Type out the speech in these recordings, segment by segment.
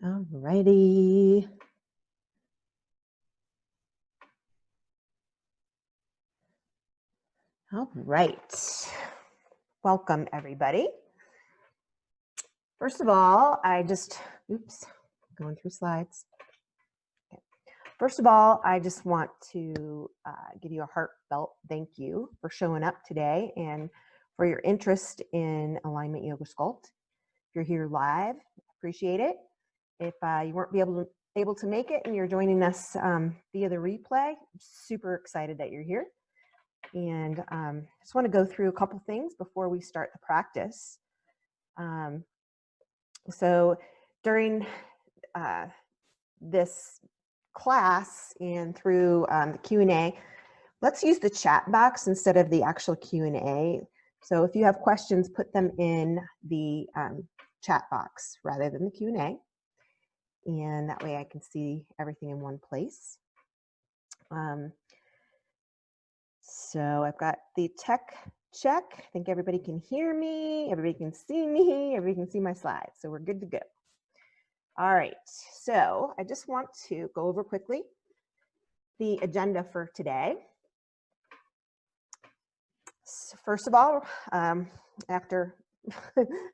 All righty. All right. Welcome, everybody. First of all, going through slides. Okay. First of all, I just want to give you a heartfelt thank you for showing up today and for your interest in Alignment Yoga Sculpt. If you're here live, appreciate it. If you weren't able to make it and you're joining us via the replay, I'm super excited that you're here. And just want to go through a couple things before we start the practice. So during this class and through the Q&A, let's use the chat box instead of the actual Q&A. So if you have questions, put them in the chat box rather than the Q&A. And that way I can see everything in one place. So I've got the tech check. I think everybody can hear me, everybody can see me, everybody can see my slides. So we're good to go. All right, so I just want to go over quickly the agenda for today. So first of all, after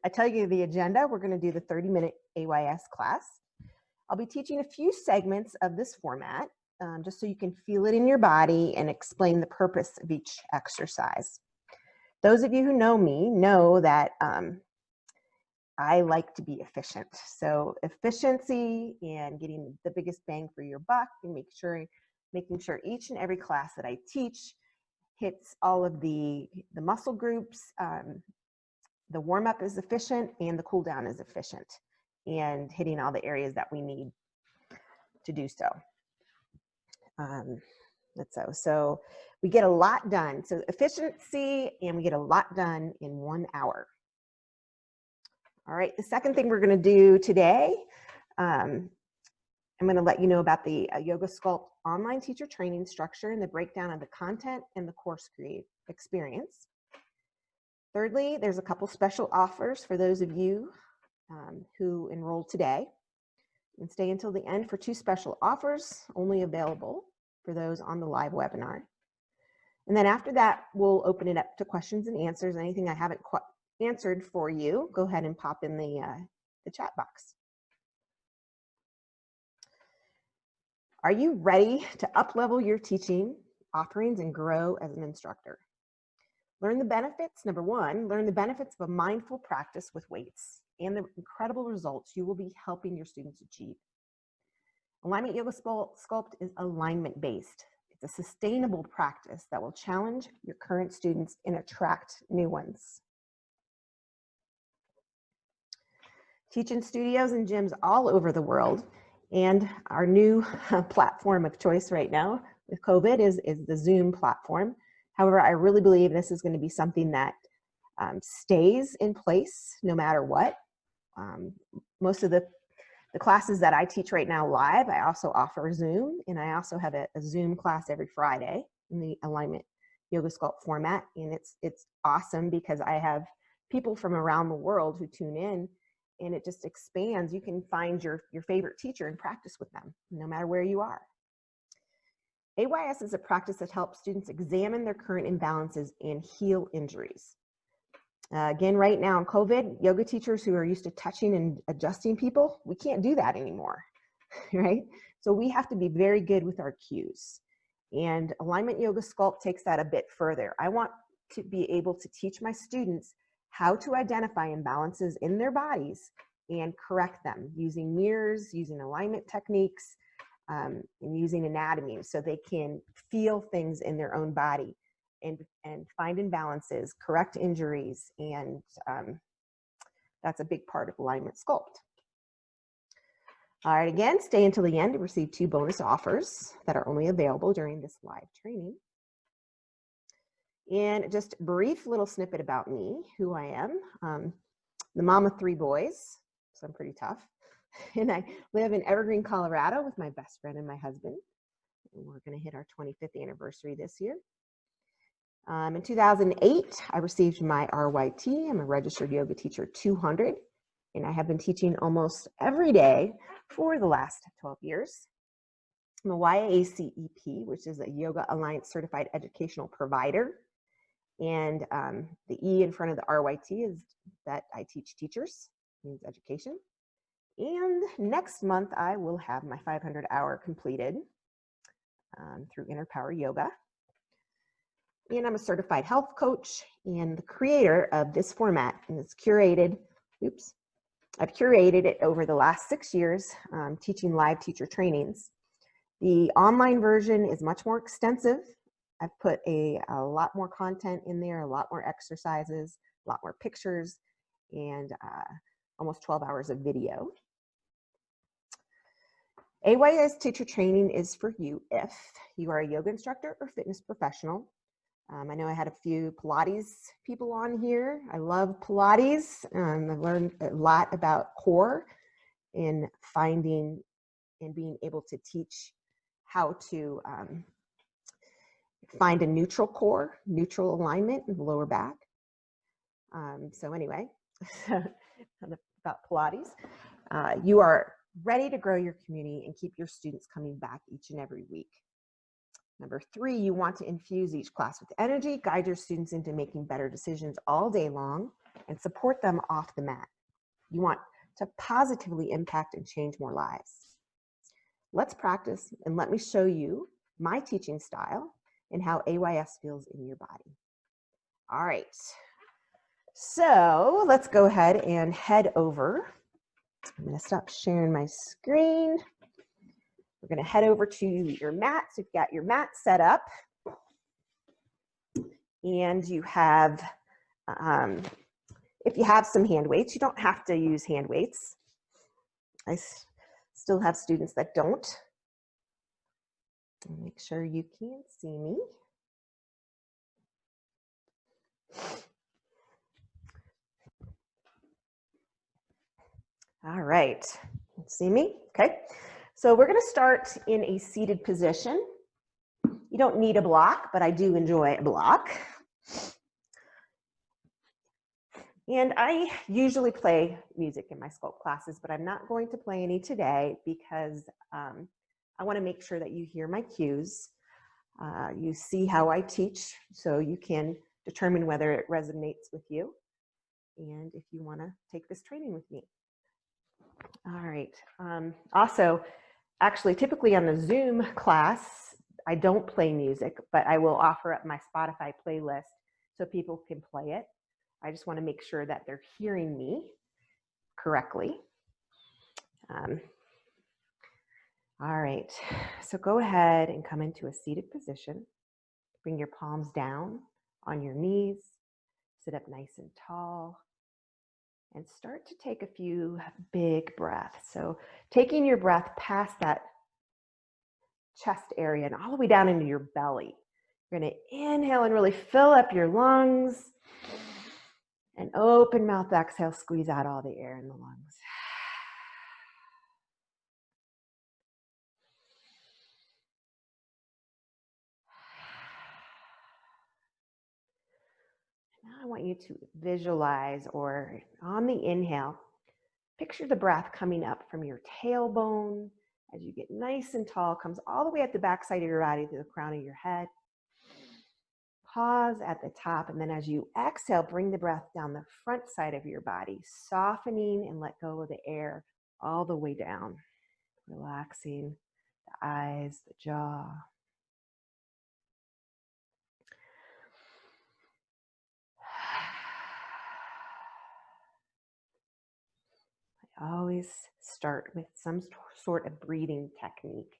I tell you the agenda, we're going to do the 30-minute AYS class. I'll be teaching a few segments of this format, just so you can feel it in your body and explain the purpose of each exercise. Those of you who know me know that I like to be efficient. So efficiency and getting the biggest bang for your buck and making sure each and every class that I teach hits all of the muscle groups. The warm-up is efficient and the cool down is efficient, and hitting all the areas that we need to do so. So we get a lot done. So efficiency, and we get a lot done in 1 hour. All right, the second thing we're going to do today, I'm going to let you know about the Yoga Sculpt online teacher training structure and the breakdown of the content and the course experience. Thirdly, there's a couple special offers for those of you who enrolled today. And stay until the end for 2 special offers, only available for those on the live webinar. And then after that, we'll open it up to questions and answers. Anything I haven't answered for you, go ahead and pop in the chat box. Are you ready to up-level your teaching offerings and grow as an instructor? Learn the benefits. Number 1, learn the benefits of a mindful practice with weights and the incredible results you will be helping your students achieve. Alignment Yoga Sculpt is alignment-based. It's a sustainable practice that will challenge your current students and attract new ones. Teach-in studios and gyms all over the world, and our new platform of choice right now with COVID is the Zoom platform. However, I really believe this is going to be something that stays in place no matter what. Most of the classes that I teach right now live, I also offer Zoom, and I also have a Zoom class every Friday in the Alignment Yoga Sculpt format, and it's awesome because I have people from around the world who tune in, and it just expands. You can find your favorite teacher and practice with them, no matter where you are. AYS is a practice that helps students examine their current imbalances and heal injuries. Again, right now in COVID, yoga teachers who are used to touching and adjusting people, we can't do that anymore, right? So we have to be very good with our cues. And Alignment Yoga Sculpt takes that a bit further. I want to be able to teach my students how to identify imbalances in their bodies and correct them using mirrors, using alignment techniques, and using anatomy so they can feel things in their own body and find imbalances, correct injuries, and that's a big part of Alignment Sculpt. All right, again, stay until the end to receive 2 bonus offers that are only available during this live training. And just a brief little snippet about me, who I am. The mom of 3 boys, so I'm pretty tough. And I live in Evergreen, Colorado with my best friend and my husband. And we're going to hit our 25th anniversary this year. In 2008, I received my RYT. I'm a registered yoga teacher 200. and I have been teaching almost every day for the last 12 years. I'm a YACEP, which is a Yoga Alliance Certified Educational Provider. And the E in front of the RYT is that I teach teachers, means education. And next month, I will have my 500-hour completed through Inner Power Yoga. And I'm a certified health coach and the creator of this format. And it's curated, I've curated it over the last 6 years, teaching live teacher trainings. The online version is much more extensive. I've put a lot more content in there, a lot more exercises, a lot more pictures, and almost 12 hours of video. AYS teacher training is for you if you are a yoga instructor or fitness professional. I know I had a few Pilates people on here. I love Pilates. I've learned a lot about core and finding and being able to teach how to find a neutral core, neutral alignment in the lower back. So anyway, about Pilates. You are ready to grow your community and keep your students coming back each and every week. Number 3, you want to infuse each class with energy, guide your students into making better decisions all day long, and support them off the mat. You want to positively impact and change more lives. Let's practice and let me show you my teaching style and how AYS feels in your body. All right, so let's go ahead and head over. I'm going to stop sharing my screen. We're going to head over to your mat. So you've got your mat set up, and you have, if you have some hand weights, you don't have to use hand weights. I still have students that don't. Make sure you can see me. All right, see me? Okay, so we're going to start in a seated position. You don't need a block, but I do enjoy a block. And I usually play music in my Sculpt classes, but I'm not going to play any today because I want to make sure that you hear my cues. You see how I teach, so you can determine whether it resonates with you and if you want to take this training with me. All right. Also, actually, typically on the Zoom class, I don't play music, but I will offer up my Spotify playlist so people can play it. I just want to make sure that they're hearing me correctly. All right, so go ahead and come into a seated position. Bring your palms down on your knees. Sit up nice and tall. And start to take a few big breaths. So taking your breath past that chest area and all the way down into your belly. You're going to inhale and really fill up your lungs. And open mouth exhale, squeeze out all the air in the lungs. Now I want you to visualize, or on the inhale, picture the breath coming up from your tailbone as you get nice and tall, comes all the way at the back side of your body to the crown of your head. Pause at the top, and then as you exhale, bring the breath down the front side of your body, softening and let go of the air all the way down, relaxing the eyes, the jaw. I always start with some sort of breathing technique.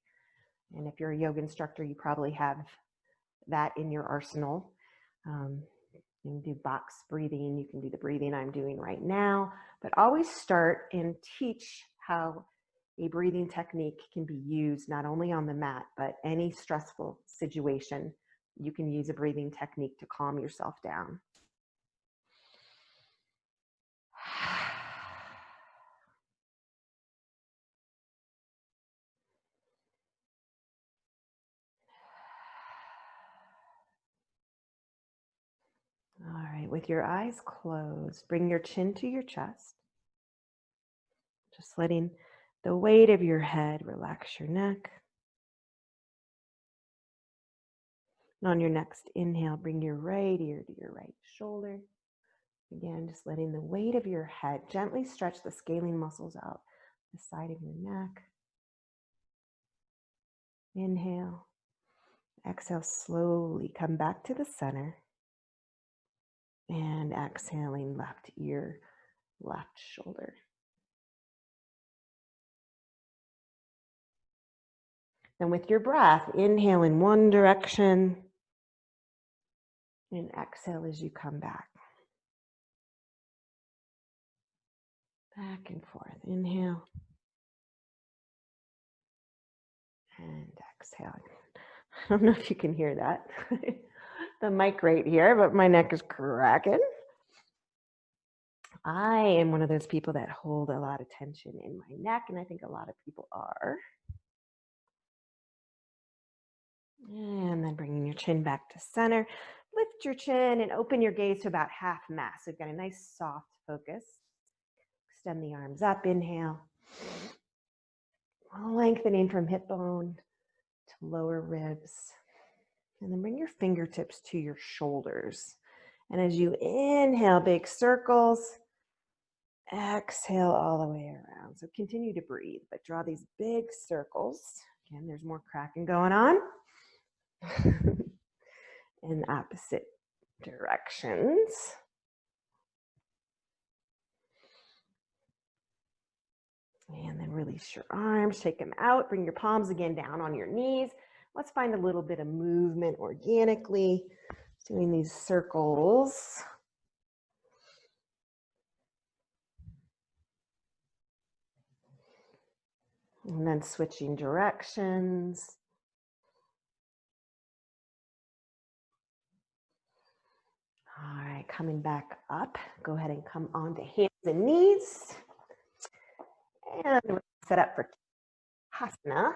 And if you're a yoga instructor, you probably have that in your arsenal. You can do box breathing, you can do the breathing I'm doing right now, but always start and teach how a breathing technique can be used not only on the mat, but any stressful situation. You can use a breathing technique to calm yourself down. All right, with your eyes closed, bring your chin to your chest. Just letting the weight of your head relax your neck. And on your next inhale, bring your right ear to your right shoulder. Again, just letting the weight of your head gently stretch the scaling muscles out the side of your neck. Inhale. Exhale, slowly come back to the center. And exhaling, left ear, left shoulder. Then with your breath, inhale in one direction and exhale as you come back. Back and forth. Inhale and exhale. I don't know if you can hear that. The mic right here, but my neck is cracking. I am one of those people that hold a lot of tension in my neck, and I think a lot of people are. And then bringing your chin back to center. Lift your chin and open your gaze to about half mast. So you've got a nice soft focus. Extend the arms up, inhale. Lengthening from hip bone to lower ribs. And then bring your fingertips to your shoulders. And as you inhale, big circles. Exhale all the way around. So continue to breathe, but draw these big circles. Again, there's more cracking going on. In opposite directions. And then release your arms, take them out, bring your palms again down on your knees. Let's find a little bit of movement organically, doing these circles. And then switching directions. All right, coming back up. Go ahead and come onto hands and knees. And we're set up for Hasana.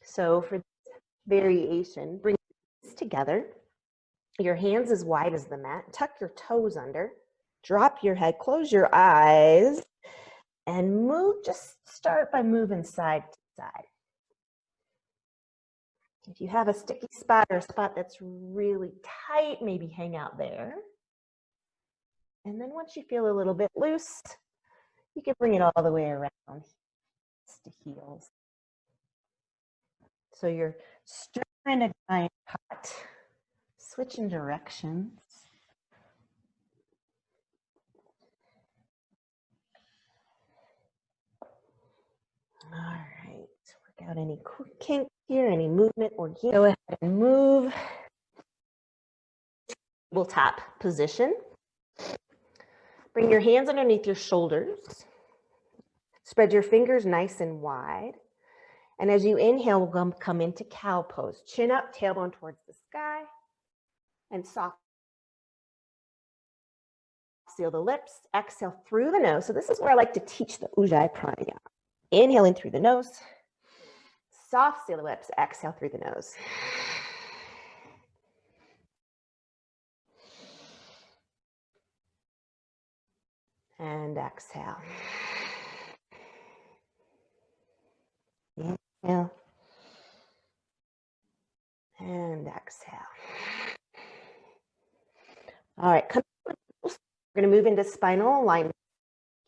So for this variation, bring your knees together. Your hands as wide as the mat. Tuck your toes under. Drop your head. Close your eyes. And move. Just start by moving side to side. If you have a sticky spot or a spot that's really tight, maybe hang out there. And then once you feel a little bit loose, you can bring it all the way around to heels. So you're stirring a giant pot, switching directions. All right, work out any kink here, any movement, or go ahead and move. Tabletop position. Bring your hands underneath your shoulders. Spread your fingers nice and wide. And as you inhale, we'll come into cow pose. Chin up, tailbone towards the sky. And soft. Seal the lips. Exhale through the nose. So this is where I like to teach the Ujjayi pranayama. Inhale in through the nose. Soft seal the lips. Exhale through the nose. And exhale. Inhale. And exhale. All right, we're going to move into spinal alignment.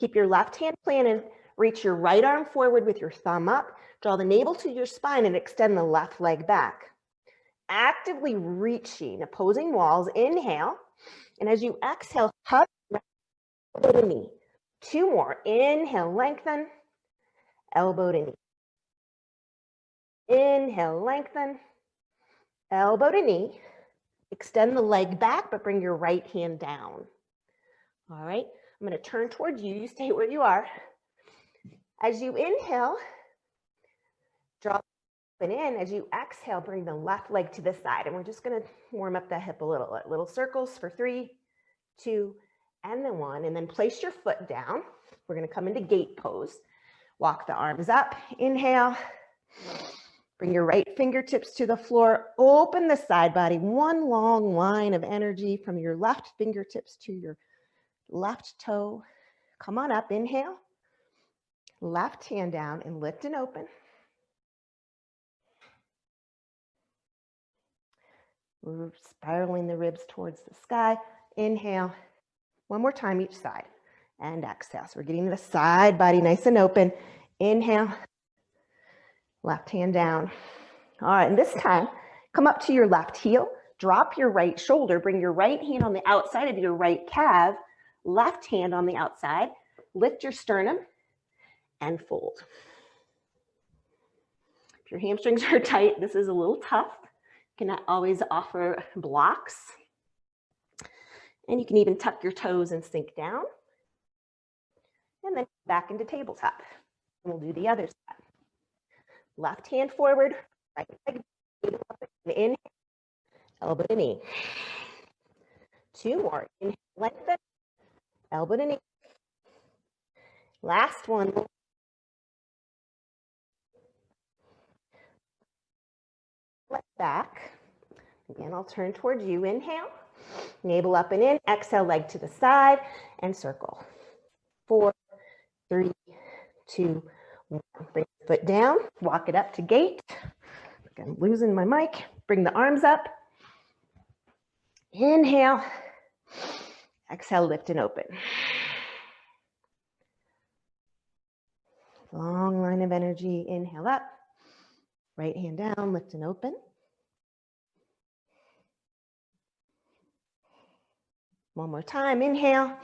Keep your left hand planted. Reach your right arm forward with your thumb up. Draw the navel to your spine and extend the left leg back. Actively reaching, opposing walls. Inhale. And as you exhale, hug elbow to knee. 2 more. Inhale, lengthen. Elbow to knee. Inhale, lengthen. Elbow to knee. Extend the leg back, but bring your right hand down. All right. I'm going to turn towards you. You stay where you are. As you inhale, draw and in. As you exhale, bring the left leg to the side. And we're just going to warm up that hip a little. Little circles for 3, 2, and then 1. And then place your foot down. We're going to come into gate pose. Walk the arms up. Inhale. Bring your right fingertips to the floor. Open the side body. One long line of energy from your left fingertips to your left toe. Come on up. Inhale. Left hand down and lift and open. We're spiraling the ribs towards the sky. Inhale. One more time each side. And exhale. So we're getting the side body nice and open. Inhale. Left hand down. All right, and this time, come up to your left heel. Drop your right shoulder. Bring your right hand on the outside of your right calf. Left hand on the outside. Lift your sternum and fold. If your hamstrings are tight, this is a little tough. You can always offer blocks. And you can even tuck your toes and sink down. And then back into tabletop. And we'll do the other side. Left hand forward, right leg, inhale, elbow to knee. Two more, inhale, lengthen, elbow to knee. Last one. Back. Again, I'll turn towards you. Inhale, navel up and in. Exhale, leg to the side and circle. 4, 3, 2, 1. Bring the foot down, walk it up to gate. I'm losing my mic. Bring the arms up. Inhale. Exhale, lift and open. Long line of energy. Inhale up. Right hand down, lift and open. One more time. Inhale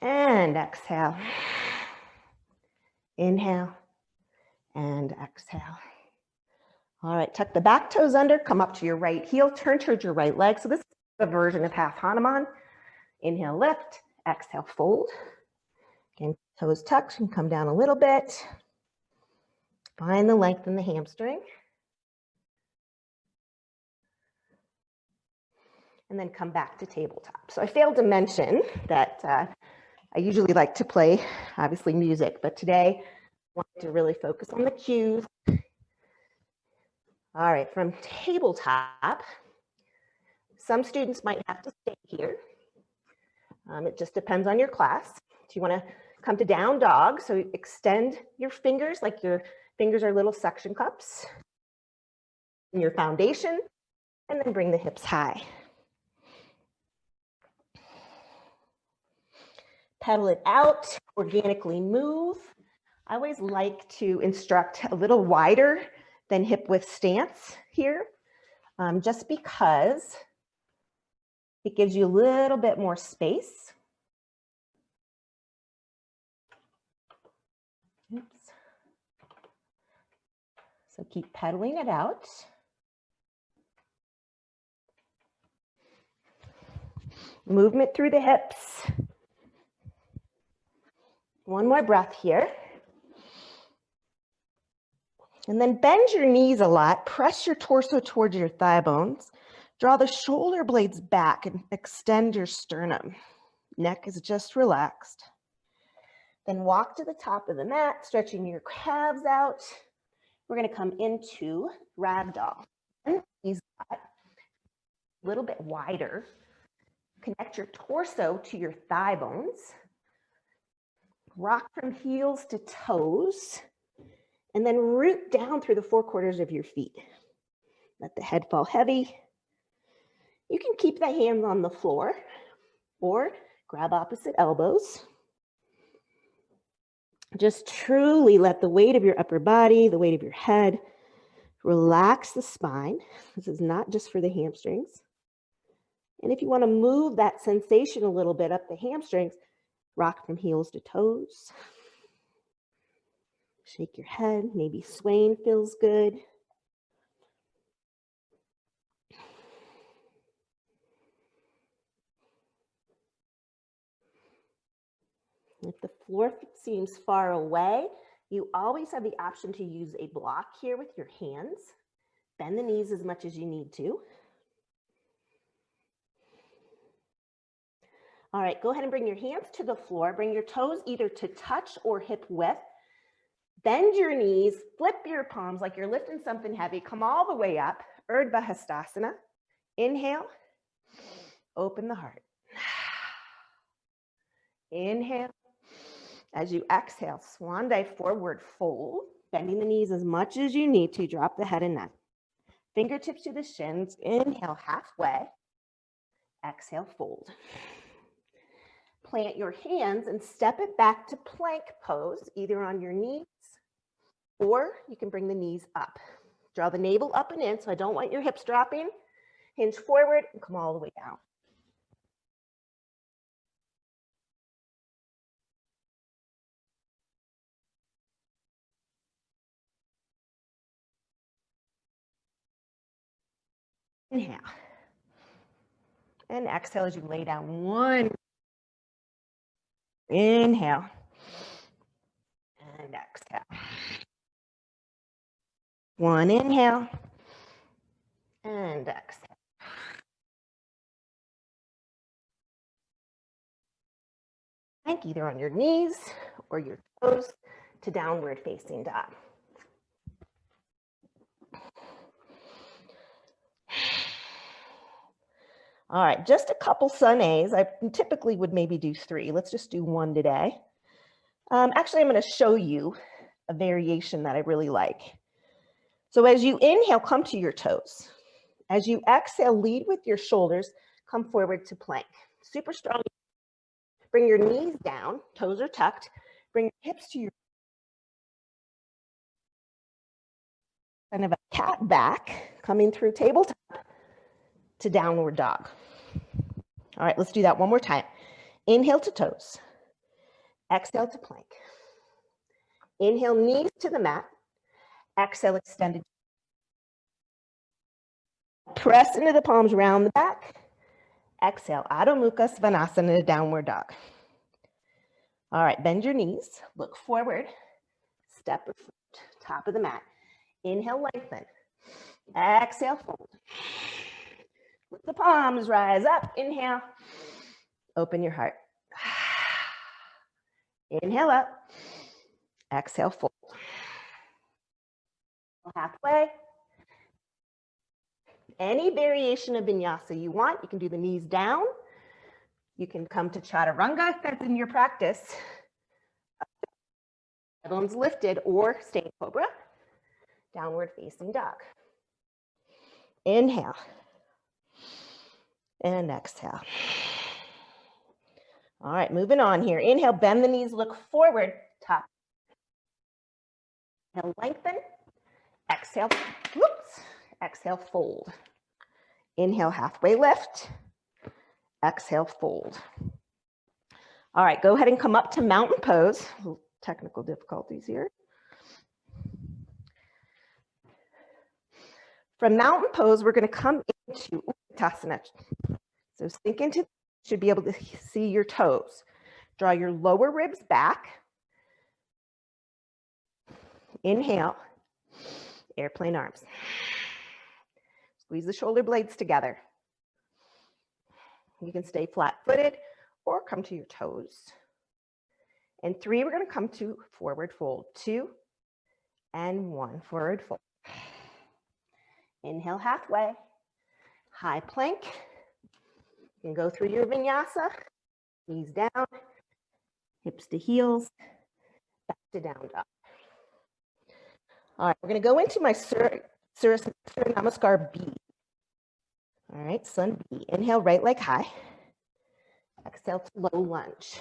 and exhale. Inhale and exhale. All right, tuck the back toes under, come up to your right heel, turn towards your right leg. So this is a version of half Hanuman. Inhale, lift, exhale, fold. Again, toes tucked and come down a little bit. Find the length in the hamstring. And then come back to tabletop. So I failed to mention that I usually like to play, obviously, music, but today I wanted to really focus on the cues. All right, from tabletop, some students might have to stay here. It just depends on your class. So you want to come to down dog, so extend your fingers like your fingers are little suction cups in your foundation, and then bring the hips high. Pedal it out, organically move. I always like to instruct a little wider than hip width stance here, just because it gives you a little bit more space. Oops. So keep pedaling it out. Movement through the hips. One more breath here. And then bend your knees a lot. Press your torso towards your thigh bones. Draw the shoulder blades back and extend your sternum. Neck is just relaxed. Then walk to the top of the mat, stretching your calves out. We're going to come into ragdoll. Knees a little bit wider. Connect your torso to your thigh bones. Rock from heels to toes. And then root down through the 4 quarters of your feet. Let the head fall heavy. You can keep the hands on the floor or grab opposite elbows. Just truly let the weight of your upper body, the weight of your head, relax the spine. This is not just for the hamstrings. And if you want to move that sensation a little bit up the hamstrings, rock from heels to toes. Shake your head, maybe swaying feels good. If the floor seems far away, you always have the option to use a block here with your hands. Bend the knees as much as you need to. All right, go ahead and bring your hands to the floor. Bring your toes either to touch or hip width. Bend your knees, flip your palms like you're lifting something heavy. Come all the way up, Urdhva Hastasana. Inhale, open the heart. Inhale, As you exhale, swan dive forward fold, bending the knees as much as you need to, drop the head and neck. Fingertips to the shins, inhale halfway, exhale fold. Plant your hands and step it back to plank pose, either on your knees or you can bring the knees up. Draw the navel up and in, so I don't want your hips dropping. Hinge forward and come all the way down. Inhale. And exhale as you lay down one. Inhale. And exhale. One inhale. And exhale. Plank either on your knees or your toes to downward facing dog. All right, just a couple sun A's. I typically would maybe do 3. Let's just do 1 today. Actually, I'm going to show you a variation that I really like. So as you inhale, come to your toes. As you exhale, lead with your shoulders, come forward to plank. Super strong. Bring your knees down, toes are tucked. Bring your hips to your kind of a cat back, coming through tabletop to downward dog. All right, let's do that one more time. Inhale to toes. Exhale to plank. Inhale, knees to the mat. Exhale, extended. Press into the palms, round the back. Exhale, Adho Mukha Svanasana, downward dog. All right, bend your knees, look forward, step or foot, top of the mat. Inhale, lengthen. Exhale, fold. Let the palms rise up. Inhale, open your heart. Inhale up. Exhale, fold. Halfway. Any variation of vinyasa you want. You can do the knees down. You can come to chaturanga if that's in your practice. Bones lifted or stay in cobra. Downward facing dog. Inhale. And exhale. All right, moving on here. Inhale, bend the knees, look forward, top. Inhale, lengthen. Exhale, whoops. Exhale, fold. Inhale, halfway lift. Exhale, fold. All right, go ahead and come up to mountain pose. Technical difficulties here. From mountain pose, we're going to come into Uttanasana. So sink into, you should be able to see your toes. Draw your lower ribs back. Inhale, airplane arms. Squeeze the shoulder blades together. You can stay flat-footed or come to your toes. And 3, we're going to come to forward fold. 2 and 1, forward fold. Inhale, halfway. High plank. You can go through your vinyasa. Knees down, hips to heels, back to down dog. All right, we're going to go into my Surya Namaskar B. All right, sun B. Inhale, right leg high. Exhale to low lunge.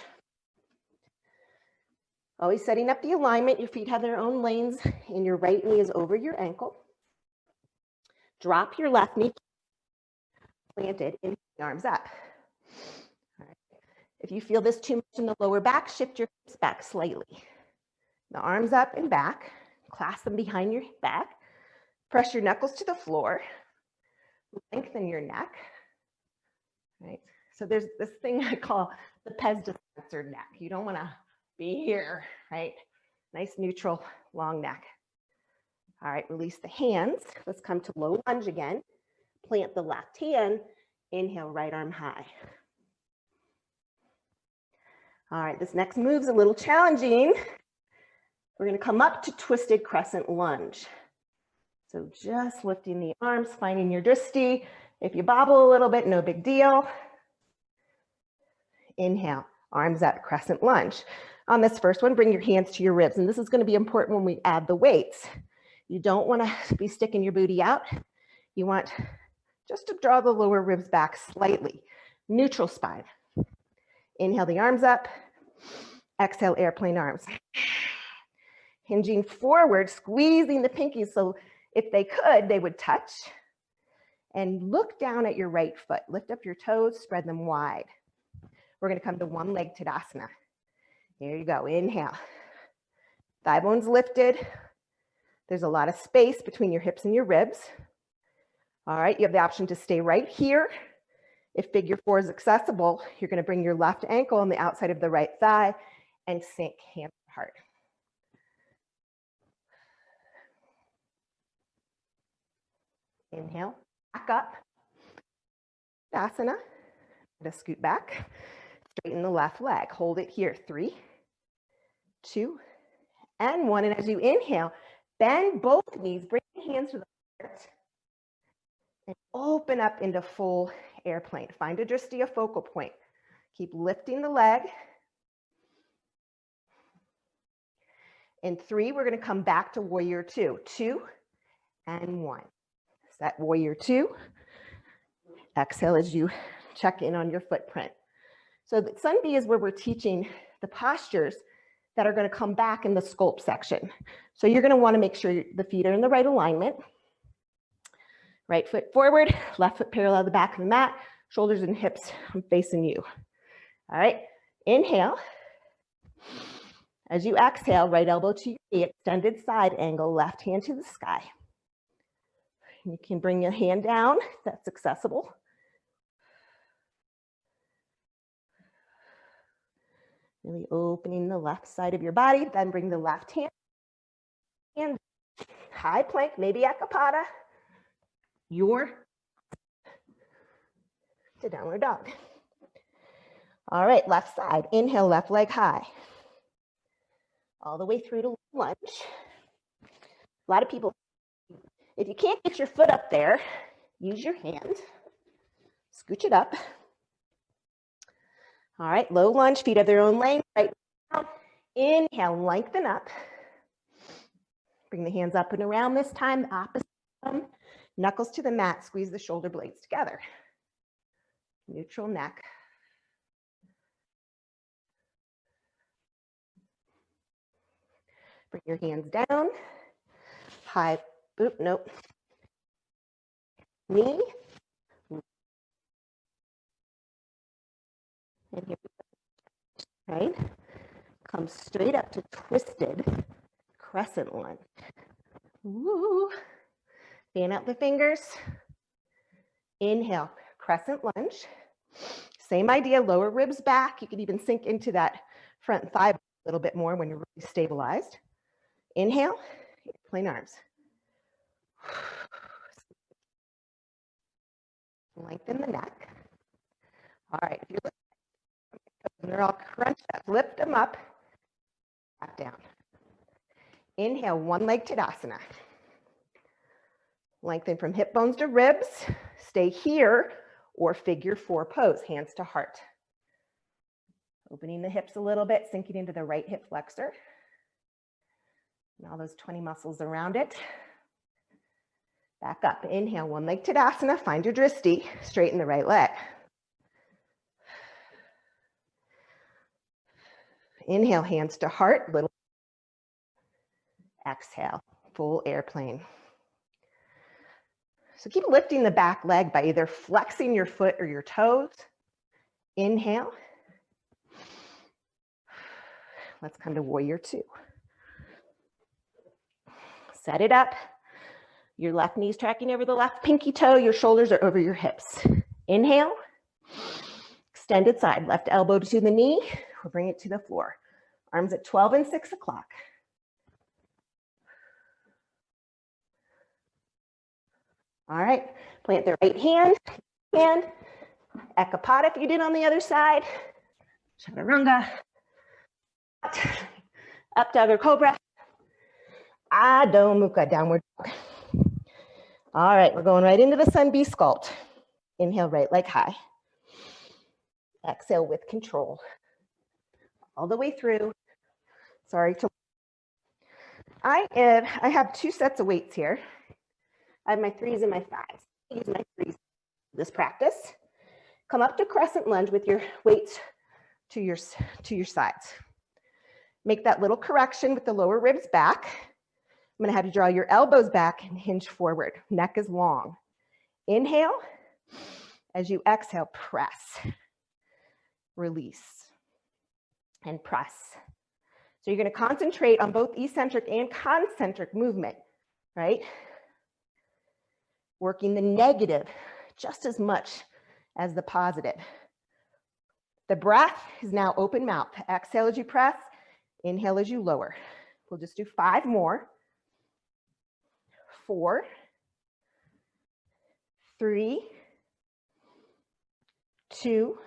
Always setting up the alignment. Your feet have their own lanes, and your right knee is over your ankle. Drop your left knee, planted, and arms up. All right. If you feel this too much in the lower back, shift your hips back slightly. The arms up and back. Clasp them behind your back. Press your knuckles to the floor. Lengthen your neck. Right. So there's this thing I call the Pez dispenser neck. You don't want to be here, right? Nice neutral long neck. All right, release the hands. Let's come to low lunge again. Plant the left hand. Inhale, right arm high. All right, this next move's a little challenging. We're going to come up to twisted crescent lunge. So just lifting the arms, finding your drishti. If you bobble a little bit, no big deal. Inhale, arms up, crescent lunge. On this first one, bring your hands to your ribs. And this is going to be important when we add the weights. You don't want to be sticking your booty out. You want just to draw the lower ribs back slightly. Neutral spine. Inhale the arms up. Exhale, airplane arms. Hinging forward, squeezing the pinkies so if they could, they would touch. And look down at your right foot. Lift up your toes, spread them wide. We're going to come to one leg Tadasana. Here you go. Inhale. Thigh bones lifted. There's a lot of space between your hips and your ribs. All right, you have the option to stay right here. If figure 4 is accessible, you're going to bring your left ankle on the outside of the right thigh and sink hand to heart. Inhale, back up. Asana. Just scoot back. Straighten the left leg. Hold it here. 3, 2, and 1. And as you inhale, bend both knees. Bring your hands to the heart. And open up into full airplane. Find a drishti, a focal point. Keep lifting the leg. In 3, we're going to come back to warrior 2. 2 and 1. Set warrior 2. Exhale as you check in on your footprint. So the Sun B is where we're teaching the postures that are going to come back in the sculpt section. So you're going to want to make sure the feet are in the right alignment. Right foot forward, left foot parallel the back of the mat, shoulders and hips facing you. All right, inhale. As you exhale, right elbow to your knee, extended side angle, left hand to the sky. You can bring your hand down if that's accessible. Really opening the left side of your body, then bring the left hand and high plank, maybe Akapata, to downward dog. All right, left side, inhale, left leg high. All the way through to lunge. A lot of people, if you can't get your foot up there, use your hand, scooch it up. All right, low lunge, feet have their own length, right down. Inhale, lengthen up. Bring the hands up and around this time, opposite arm. Knuckles to the mat, squeeze the shoulder blades together. Neutral neck. Bring your hands down. High, oop, nope. Knee. And here we go. Right? Come straight up to twisted crescent lunge. Woo. Fan out the fingers. Inhale, crescent lunge. Same idea, lower ribs back. You can even sink into that front thigh a little bit more when you're really stabilized. Inhale, airplane arms. Lengthen the neck. All right, if you're looking, they're all crunched up. Lift them up, back down. Inhale, one leg Tadasana. Lengthen from hip bones to ribs. Stay here or figure 4 pose, hands to heart. Opening the hips a little bit, sinking into the right hip flexor. And all those 20 muscles around it. Back up, inhale, one leg Tadasana, find your drishti, straighten the right leg. Inhale, hands to heart, little. Exhale, full airplane. So keep lifting the back leg by either flexing your foot or your toes. Inhale. Let's come to warrior 2. Set it up. Your left knee's tracking over the left pinky toe. Your shoulders are over your hips. Inhale. Extended side, left elbow to the knee. We'll bring it to the floor. Arms at 12 and 6 o'clock. All right, plant the right hand, Ekapada if you did on the other side, Chaturanga, up dog or cobra, Adho Mukha, downward dog. All right, we're going right into the Sun B sculpt. Inhale, right leg high. Exhale with control. All the way through, Sorry. I have 2 sets of weights here. I have my 3s and my 5s. I use my 3s for this practice. Come up to crescent lunge with your weights to your sides. Make that little correction with the lower ribs back. I'm gonna have you draw your elbows back and hinge forward. Neck is long. Inhale. As you exhale, press. Release. And press. So you're gonna concentrate on both eccentric and concentric movement, right? Working the negative just as much as the positive. The breath is now open mouth. Exhale as you press, inhale as you lower. We'll just do 5 more. 4, 3, 2,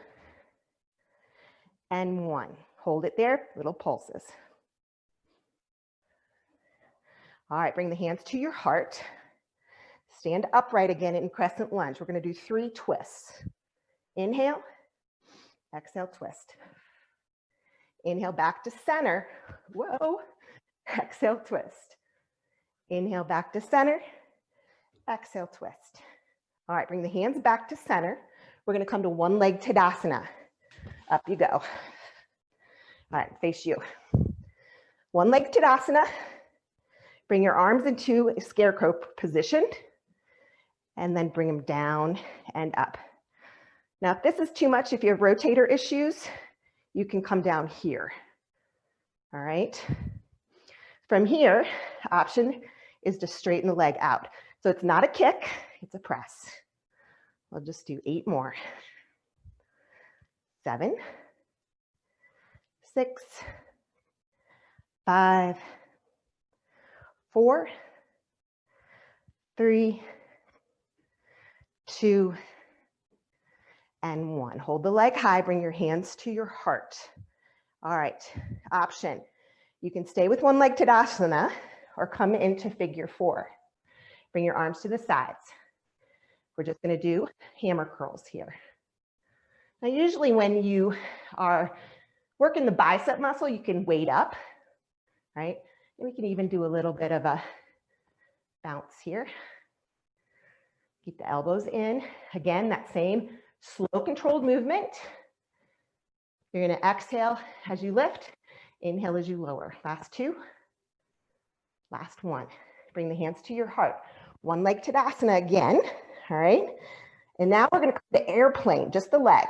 and 1. Hold it there, little pulses. All right, bring the hands to your heart. Stand upright again in crescent lunge. We're going to do 3 twists. Inhale, exhale, twist. Inhale back to center. Whoa. Exhale, twist. Inhale back to center. Exhale, twist. All right, bring the hands back to center. We're going to come to one leg Tadasana. Up you go. All right, face you. One leg Tadasana. Bring your arms into a scarecrow position. And then bring them down and up. Now, if this is too much, if you have rotator issues, you can come down here. All right. From here, option is to straighten the leg out. So it's not a kick, it's a press. I'll just do 8 more. 7, 6, 5, 4, 3, 2, and 1. Hold the leg high, bring your hands to your heart. All right, option. You can stay with one leg Tadasana or come into figure 4. Bring your arms to the sides. We're just gonna do hammer curls here. Now, usually when you are working the bicep muscle, you can weight up, right? And we can even do a little bit of a bounce here. Keep the elbows in. Again, that same slow controlled movement. You're gonna exhale as you lift, inhale as you lower. Last 2, last 1. Bring the hands to your heart. One leg Tadasana again, all right? And now we're gonna come to airplane, just the leg.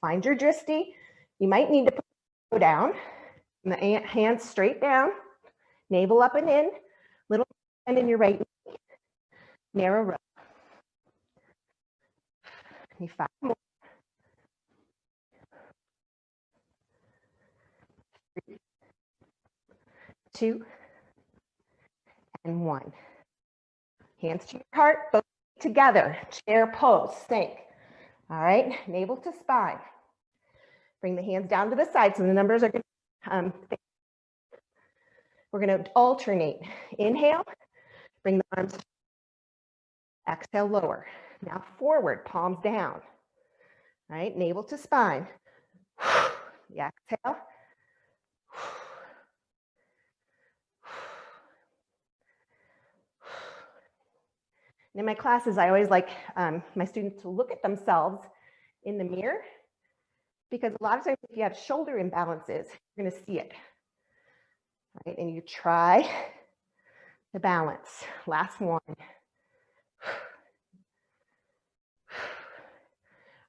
Find your drishti. You might need to put the elbow down, and the hands straight down, navel up and in, little bend in your right knee. Narrow row. Need 5 more. 3, 2, and 1. Hands to your heart, both together. Chair pose, sink. All right, navel to spine. Bring the hands down to the side so the numbers are going to, we're going to alternate. Inhale, bring the arms, exhale, lower. Now forward, palms down. All right, navel to spine. The exhale. And in my classes, I always like my students to look at themselves in the mirror, because a lot of times if you have shoulder imbalances, you're going to see it. Right? And you try the balance. Last 1.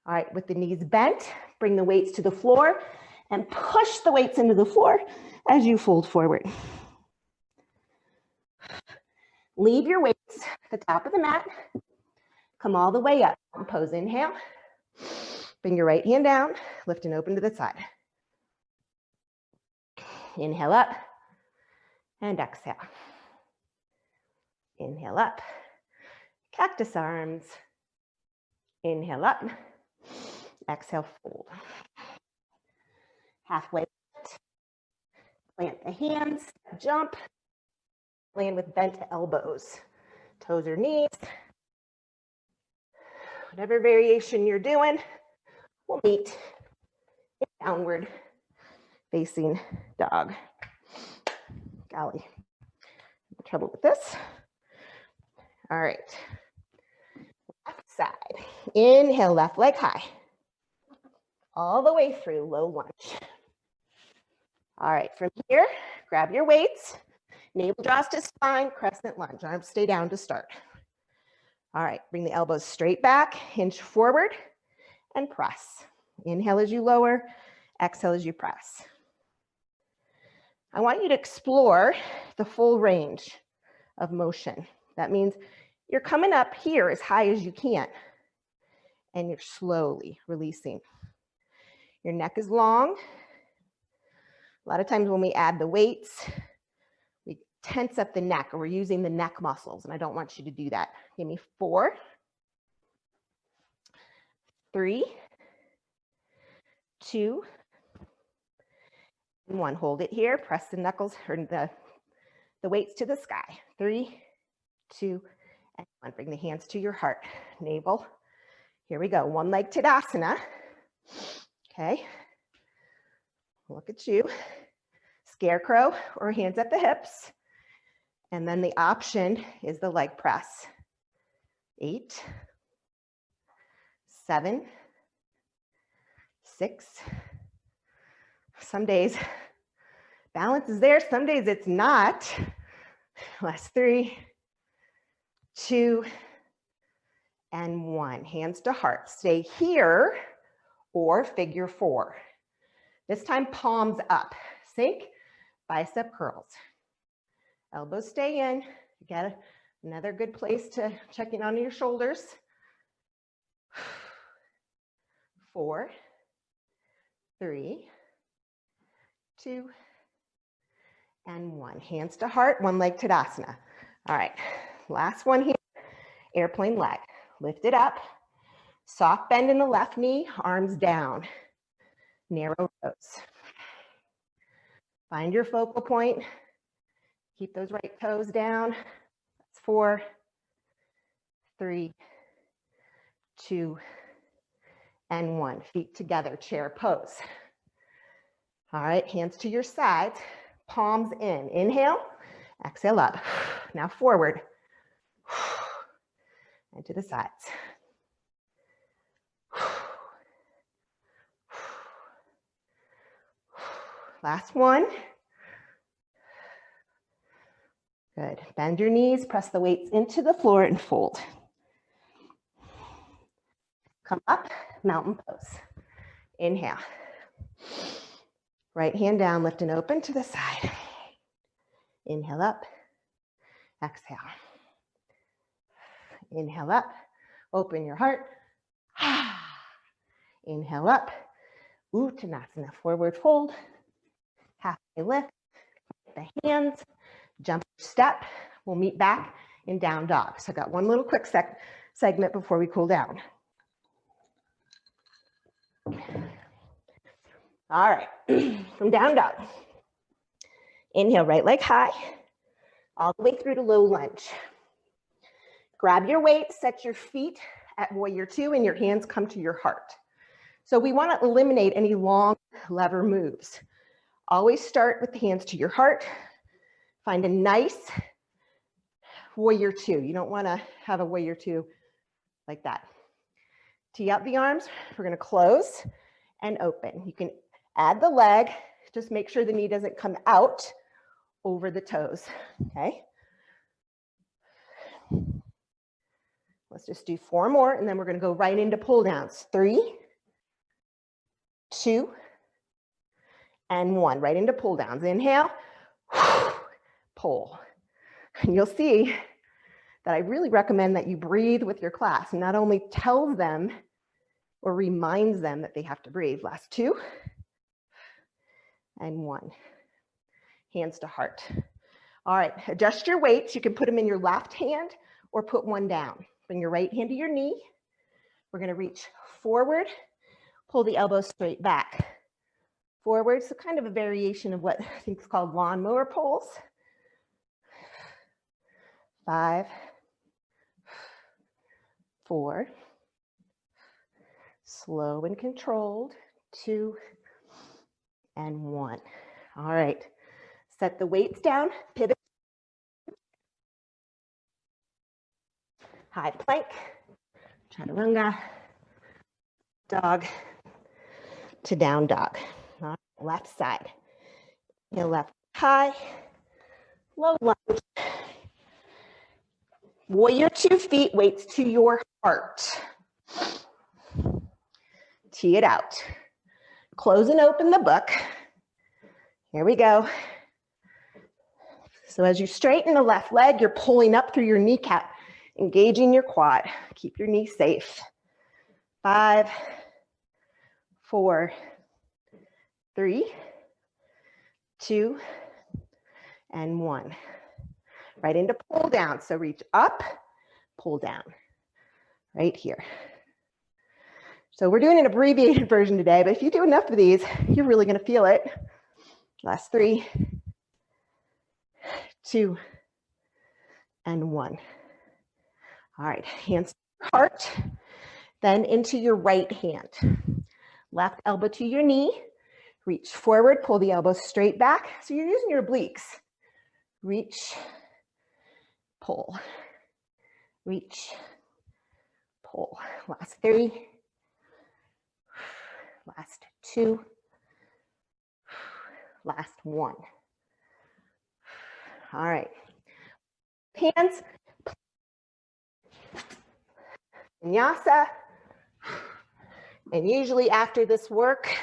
All right, with the knees bent, bring the weights to the floor and push the weights into the floor as you fold forward. Leave your weights at the top of the mat. Come all the way up. Pose, inhale. Bring your right hand down, lift and open to the side. Inhale up and exhale. Inhale up. Cactus arms. Inhale up. Exhale, fold. Halfway lift. Plant the hands, jump. Land with bent elbows. Toes or knees. Whatever variation you're doing, we'll meet in downward facing dog. Golly, trouble with this. All right, left side. Inhale, left leg high. All the way through, low lunge. All right, from here, grab your weights. Navel draws to spine, crescent lunge. Arms stay down to start. All right, bring the elbows straight back, hinge forward, and press. Inhale as you lower, exhale as you press. I want you to explore the full range of motion. That means you're coming up here as high as you can, and you're slowly releasing. Your neck is long. A lot of times when we add the weights, we tense up the neck, or we're using the neck muscles, and I don't want you to do that. Give me 4, 3, 2, and 1. Hold it here. Press the knuckles or the weights to the sky. 3, 2, and 1. Bring the hands to your heart. Navel. Here we go. One leg Tadasana. Okay. Look at you. Scarecrow or hands at the hips. And then the option is the leg press. 8, 7, 6. Some days balance is there, some days it's not. Last 3, 2, and 1. Hands to heart. Stay here or figure 4. This time palms up. Sink, bicep curls. Elbows stay in. You got another good place to check in on your shoulders. 4, 3, 2, and 1. Hands to heart, one leg Tadasana. All right, last one here. Airplane leg. Lift it up. Soft bend in the left knee, arms down. Narrow rows. Find your focal point. Keep those right toes down. That's 4, 3, 2, and 1. Feet together, chair pose. All right, hands to your sides, palms in. Inhale, exhale up. Now forward. And to the sides. Last one. Good. Bend your knees, press the weights into the floor and fold. Come up, mountain pose. Inhale. Right hand down, lift and open to the side. Inhale up, exhale. Inhale up, open your heart. Inhale up, Uttanasana, forward fold. Halfway lift, the hands, jump step. We'll meet back in down dog. So I got one little quick segment before we cool down. All right, from down dog. Inhale, right leg high, all the way through to low lunge. Grab your weight, set your feet at warrior 2, and your hands come to your heart. So we want to eliminate any long lever moves. Always start with the hands to your heart. Find a nice warrior 2. You don't want to have a warrior 2 like that. Tee up the arms. We're going to close and open. You can add the leg. Just make sure the knee doesn't come out over the toes. Okay. Let's just do 4 more, and then we're going to go right into pull downs. 3, 2, and 1. Right into pull downs. Inhale, pull. And you'll see that I really recommend that you breathe with your class, and not only tells them or reminds them that they have to breathe. Last 2 and 1. Hands to heart. All right, adjust your weights. You can put them in your left hand or put one down. Bring your right hand to your knee. We're going to reach forward, pull the elbows straight back. Forward, so kind of a variation of what I think is called lawnmower pulls. 5, 4, slow and controlled. 2, and 1. All right, set the weights down, pivot, high plank, chaturanga, dog to down dog. All right, left side, your left high, low lunge. Warrior 2 feet, weights to your heart. Tee it out. Close and open the book. Here we go. So as you straighten the left leg, you're pulling up through your kneecap, engaging your quad. Keep your knee safe. 5, 4, 3, 2, and 1. Right into pull down. So reach up, pull down. Right here. So we're doing an abbreviated version today, but if you do enough of these, you're really going to feel it. Last 3, 2, and 1. All right, hands to your heart, then into your right hand. Left elbow to your knee. Reach forward, pull the elbow straight back. So you're using your obliques. Reach, pull, reach, pull. Last 3, last 2, last 1. All right, hands, vinyasa, and usually after this work,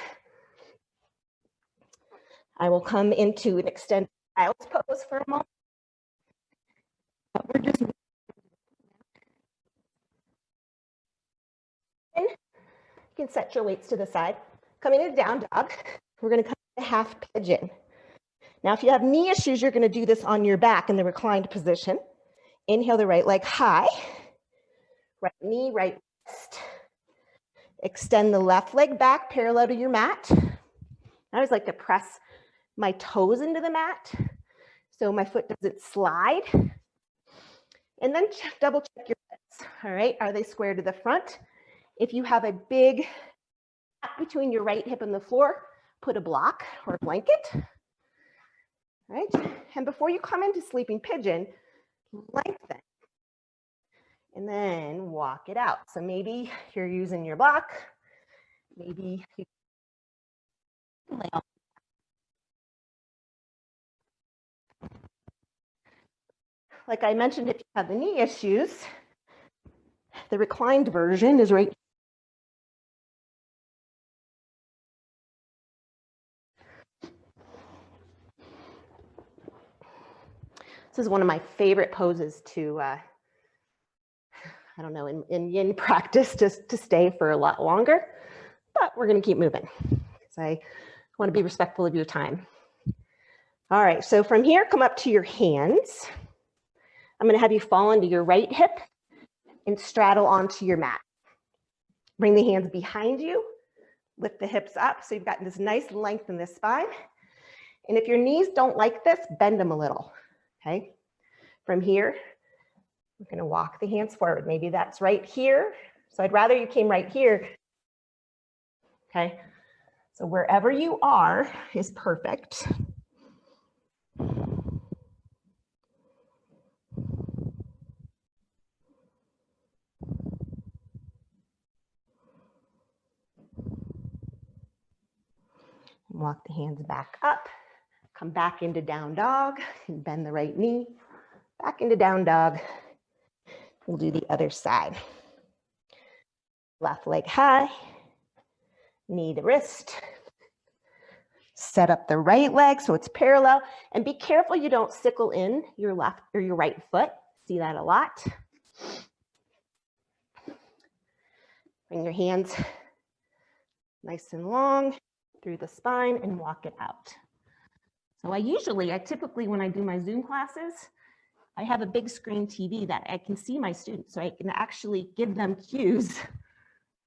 I will come into an extended child's pose for a moment. We're just you can set your weights to the side. Come into down dog. We're going to come to half pigeon. Now, if you have knee issues, you're going to do this on your back in the reclined position. Inhale the right leg high. Right knee, right wrist. Extend the left leg back parallel to your mat. I always like to press my toes into the mat so my foot doesn't slide. And then double check your hips. All right, are they square to the front? If you have a big gap between your right hip and the floor, put a block or a blanket. All right, and before you come into sleeping pigeon, lengthen. And then walk it out. So maybe you're using your block. Maybe you lay on. Like I mentioned, if you have the knee issues, the reclined version is right. This is one of my favorite poses to, I don't know, in yin practice, just to stay for a lot longer. But we're going to keep moving because I want to be respectful of your time. All right, so from here, come up to your hands. I'm going to have you fall into your right hip and straddle onto your mat. Bring the hands behind you, lift the hips up so you've got this nice length in the spine. And if your knees don't like this, bend them a little, okay? From here, we're going to walk the hands forward. Maybe that's right here. So I'd rather you came right here, okay? So wherever you are is perfect. Walk the hands back up, come back into down dog, and bend the right knee, back into down dog. We'll do the other side. Left leg high, knee to wrist. Set up the right leg so it's parallel, and be careful you don't sickle in your left or your right foot. See that a lot. Bring your hands nice and long through the spine and walk it out. So I typically, when I do my Zoom classes, I have a big screen TV that I can see my students, so I can actually give them cues,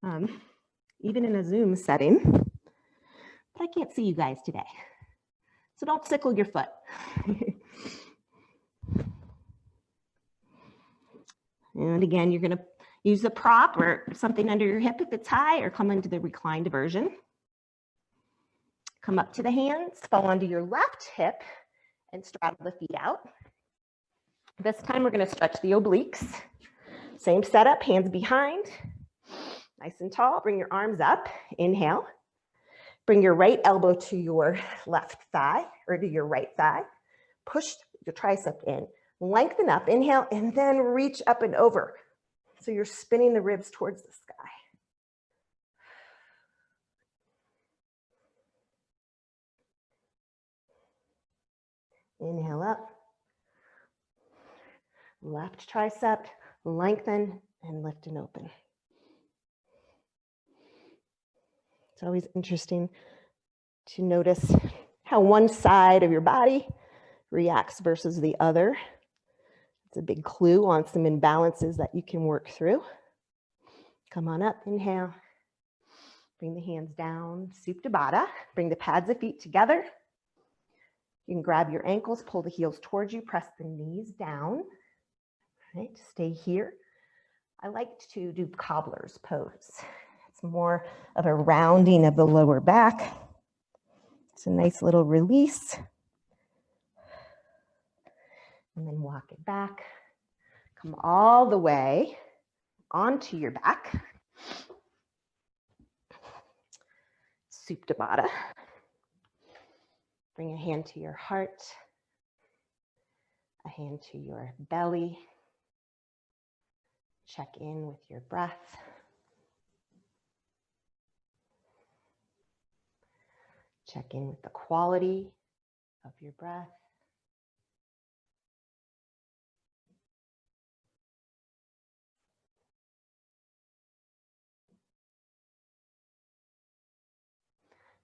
even in a Zoom setting. But I can't see you guys today. So don't sickle your foot. And again, you're going to use the prop or something under your hip if it's high, or come into the reclined version. Come up to the hands, fall onto your left hip, and straddle the feet out. This time we're going to stretch the obliques. Same setup, hands behind, nice and tall. Bring your arms up, inhale. Bring your right elbow to your left thigh, or to your right thigh. Push your tricep in, lengthen up, inhale, and then reach up and over. So you're spinning the ribs towards the sky. Inhale up. Left tricep, lengthen and lift and open. It's always interesting to notice how one side of your body reacts versus the other. It's a big clue on some imbalances that you can work through. Come on up, inhale. Bring the hands down, Supta Baddha. Bring the pads of feet together. You can grab your ankles, pull the heels towards you, press the knees down. Right, stay here. I like to do cobbler's pose. It's more of a rounding of the lower back. It's a nice little release. And then walk it back. Come all the way onto your back. Supta Baddha. Bring a hand to your heart, a hand to your belly. Check in with your breath. Check in with the quality of your breath.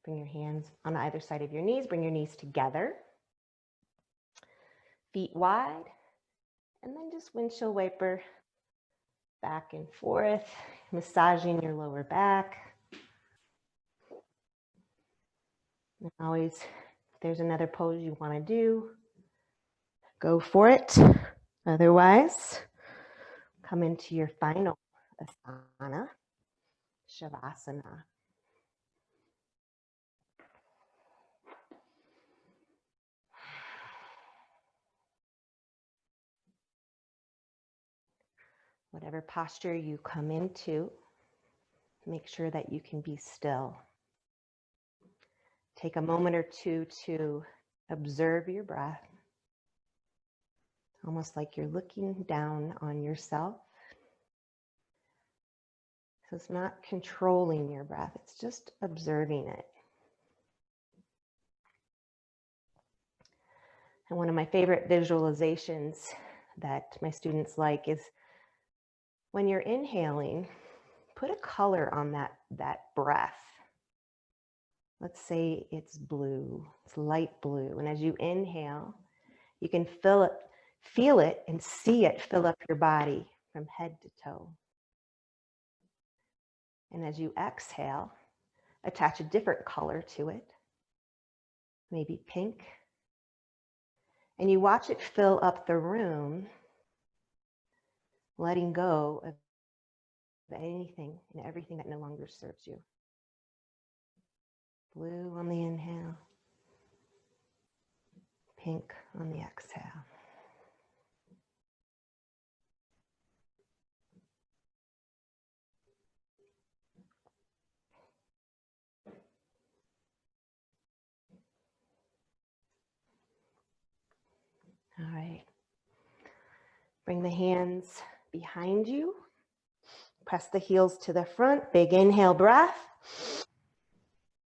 Bring your hands on either side of your knees. Bring your knees together. Feet wide. And then just windshield wiper back and forth, massaging your lower back. And always, if there's another pose you want to do, go for it. Otherwise, come into your final asana, Shavasana. Whatever posture you come into, make sure that you can be still. Take a moment or two to observe your breath, almost like you're looking down on yourself. So it's not controlling your breath, it's just observing it. And one of my favorite visualizations that my students like is when you're inhaling, put a color on that breath. Let's say it's blue, it's light blue. And as you inhale, you can feel it and see it fill up your body from head to toe. And as you exhale, attach a different color to it, maybe pink. And you watch it fill up the room, letting go of anything and everything that no longer serves you. Blue on the inhale, pink on the exhale. All right. Bring the hands behind you. Press the heels to the front. Big inhale breath.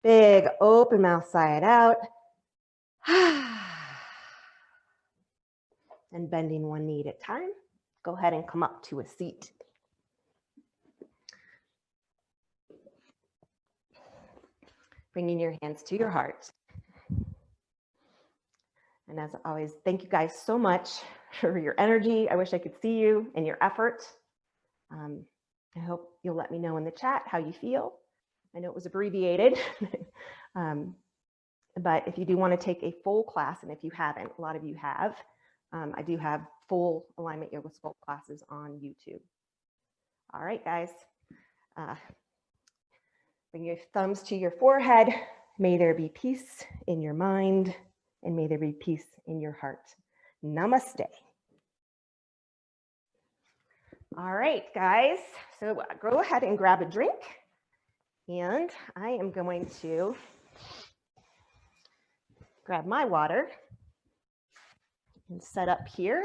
Big open mouth, sigh it out. And bending one knee at a time. Go ahead and come up to a seat. Bringing your hands to your heart. And as always, thank you guys so much for your energy. I wish I could see you and your effort. I hope you'll let me know in the chat how you feel. I know it was abbreviated, but if you do want to take a full class, and if you haven't, a lot of you have, I do have full alignment yoga Sculpt classes on YouTube. All right, guys. Bring your thumbs to your forehead, May there be peace in your mind, and may there be peace in your heart. Namaste. All right, guys. So go ahead and grab a drink. And I am going to grab my water and set up here.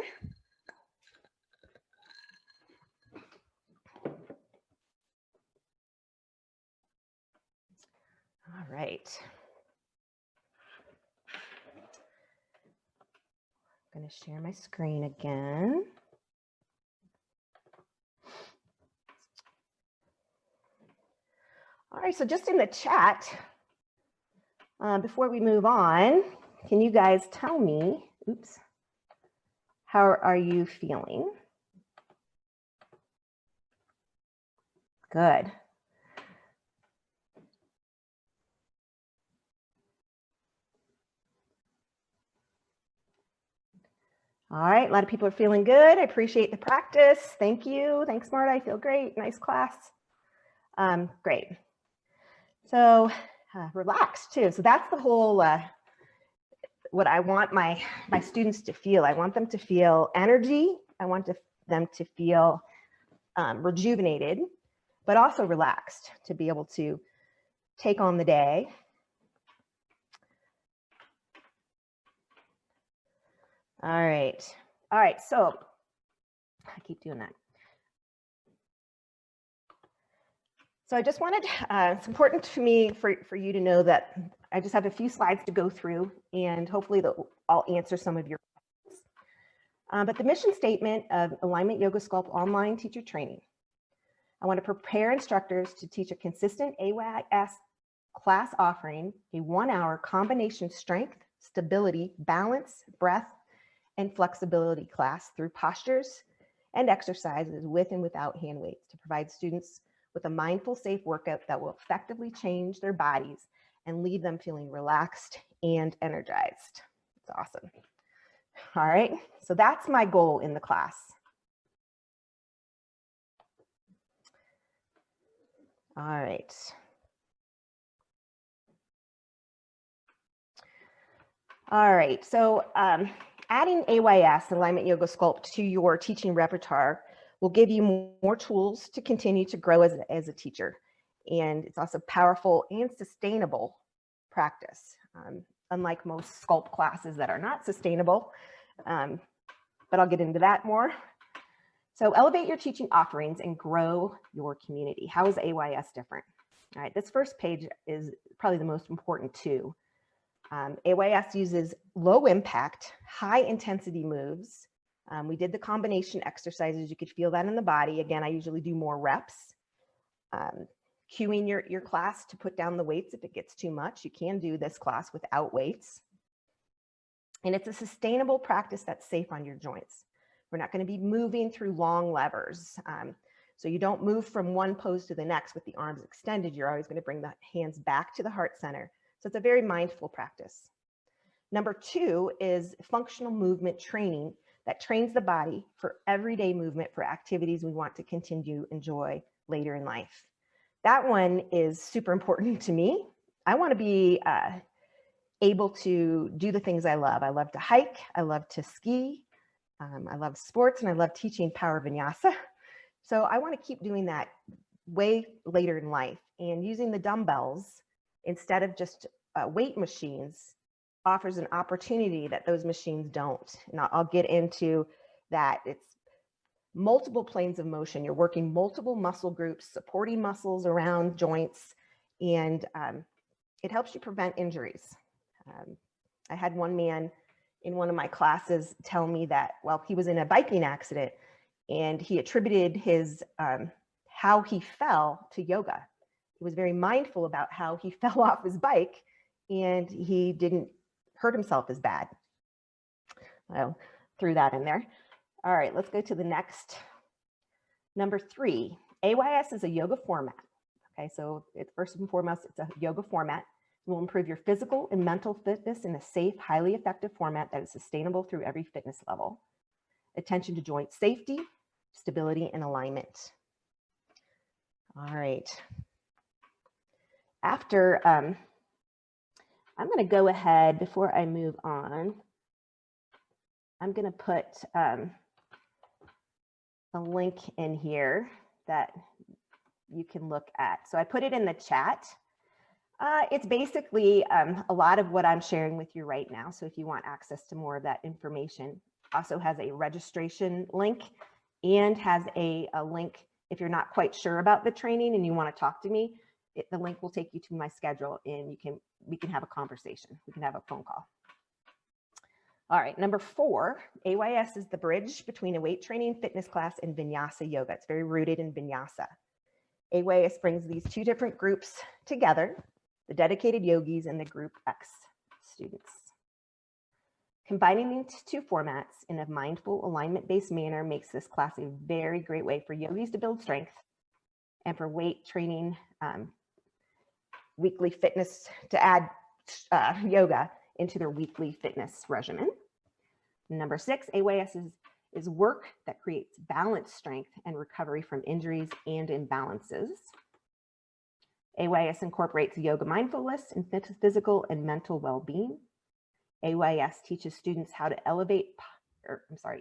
All right. I'm going to share my screen again. All right, so just in the chat, before we move on, can you guys tell me, oops, how are you feeling? Good. All right, a lot of people are feeling good. I appreciate the practice. Thank you. Thanks, Marda. I feel great. Nice class. Great. So relax too. So that's the whole, what I want my students to feel. I want them to feel energy. I want them to feel rejuvenated, but also relaxed to be able to take on the day. All right. All right. So I keep doing that. So I just wanted, it's important to me for you to know that I just have a few slides to go through, and hopefully I'll answer some of your questions. But the mission statement of Alignment Yoga Sculpt online teacher training. I want to prepare instructors to teach a consistent AYS class offering a 1-hour combination strength, stability, balance, breath, and flexibility class through postures and exercises with and without hand weights to provide students with a mindful, safe workout that will effectively change their bodies and leave them feeling relaxed and energized. It's awesome. All right, so that's my goal in the class. All right. All right, so adding AYS, Alignment Yoga Sculpt, to your teaching repertoire will give you more tools to continue to grow as a teacher. And it's also powerful and sustainable practice, unlike most Sculpt classes that are not sustainable, but I'll get into that more. So elevate your teaching offerings and grow your community. How is AYS different? All right, this first page is probably the most important too. AYS uses low impact, high intensity moves. We did the combination exercises. You could feel that in the body. Again, I usually do more reps. Cueing your class to put down the weights if it gets too much. You can do this class without weights. And it's a sustainable practice that's safe on your joints. We're not going to be moving through long levers. So you don't move from one pose to the next with the arms extended. You're always going to bring the hands back to the heart center. So it's a very mindful practice. Number 2 is functional movement training that trains the body for everyday movement for activities we want to continue to enjoy later in life. That one is super important to me. I want to be able to do the things I love. I love to hike. I love to ski. I love sports, and I love teaching power vinyasa. So I want to keep doing that way later in life, and using the dumbbells instead of just weight machines offers an opportunity that those machines don't. And I'll get into that. It's multiple planes of motion. You're working multiple muscle groups, supporting muscles around joints, and it helps you prevent injuries. I had one man in one of my classes tell me that, well, he was in a biking accident and he attributed his how he fell to yoga. He was very mindful about how he fell off his bike, and he didn't hurt himself as bad. I threw that in there. All right, let's go to the next. Number 3, AYS is a yoga format. Okay, so first and foremost, it's a yoga format. It will improve your physical and mental fitness in a safe, highly effective format that is sustainable through every fitness level. Attention to joint safety, stability, and alignment. All right. After I'm going to go ahead before I move on. I'm going to put a link in here that you can look at. So I put it in the chat. It's basically a lot of what I'm sharing with you right now. So if you want access to more of that information, also has a registration link and has a link if you're not quite sure about the training and you want to talk to me. The link will take you to my schedule and we can have a conversation. We can have a phone call. All right, number 4, AYS is the bridge between a weight training fitness class and Vinyasa yoga. It's very rooted in Vinyasa. AYS brings these two different groups together, the dedicated yogis and the group X students. Combining these two formats in a mindful, alignment-based manner makes this class a very great way for yogis to build strength and for weight training, weekly fitness, to add yoga into their weekly fitness regimen. Number 6, AYS is work that creates balanced strength and recovery from injuries and imbalances. AYS incorporates yoga mindfulness and physical and mental well-being. AYS teaches students how to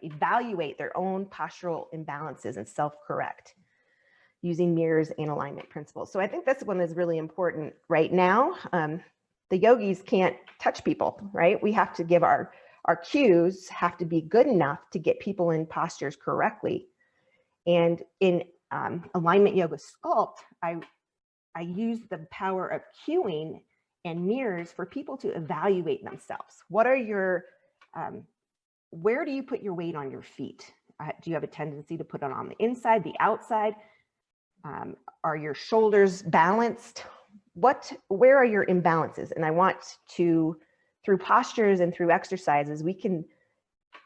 evaluate their own postural imbalances and self-correct using mirrors and alignment principles. So I think this one is really important right now. The yogis can't touch people, right? We have to give our cues have to be good enough to get people in postures correctly. And in alignment yoga sculpt, I use the power of cueing and mirrors for people to evaluate themselves. What are your, where do you put your weight on your feet? Do you have a tendency to put it on the inside, the outside? Are your shoulders balanced? Where are your imbalances? And I want to, through postures and through exercises, we can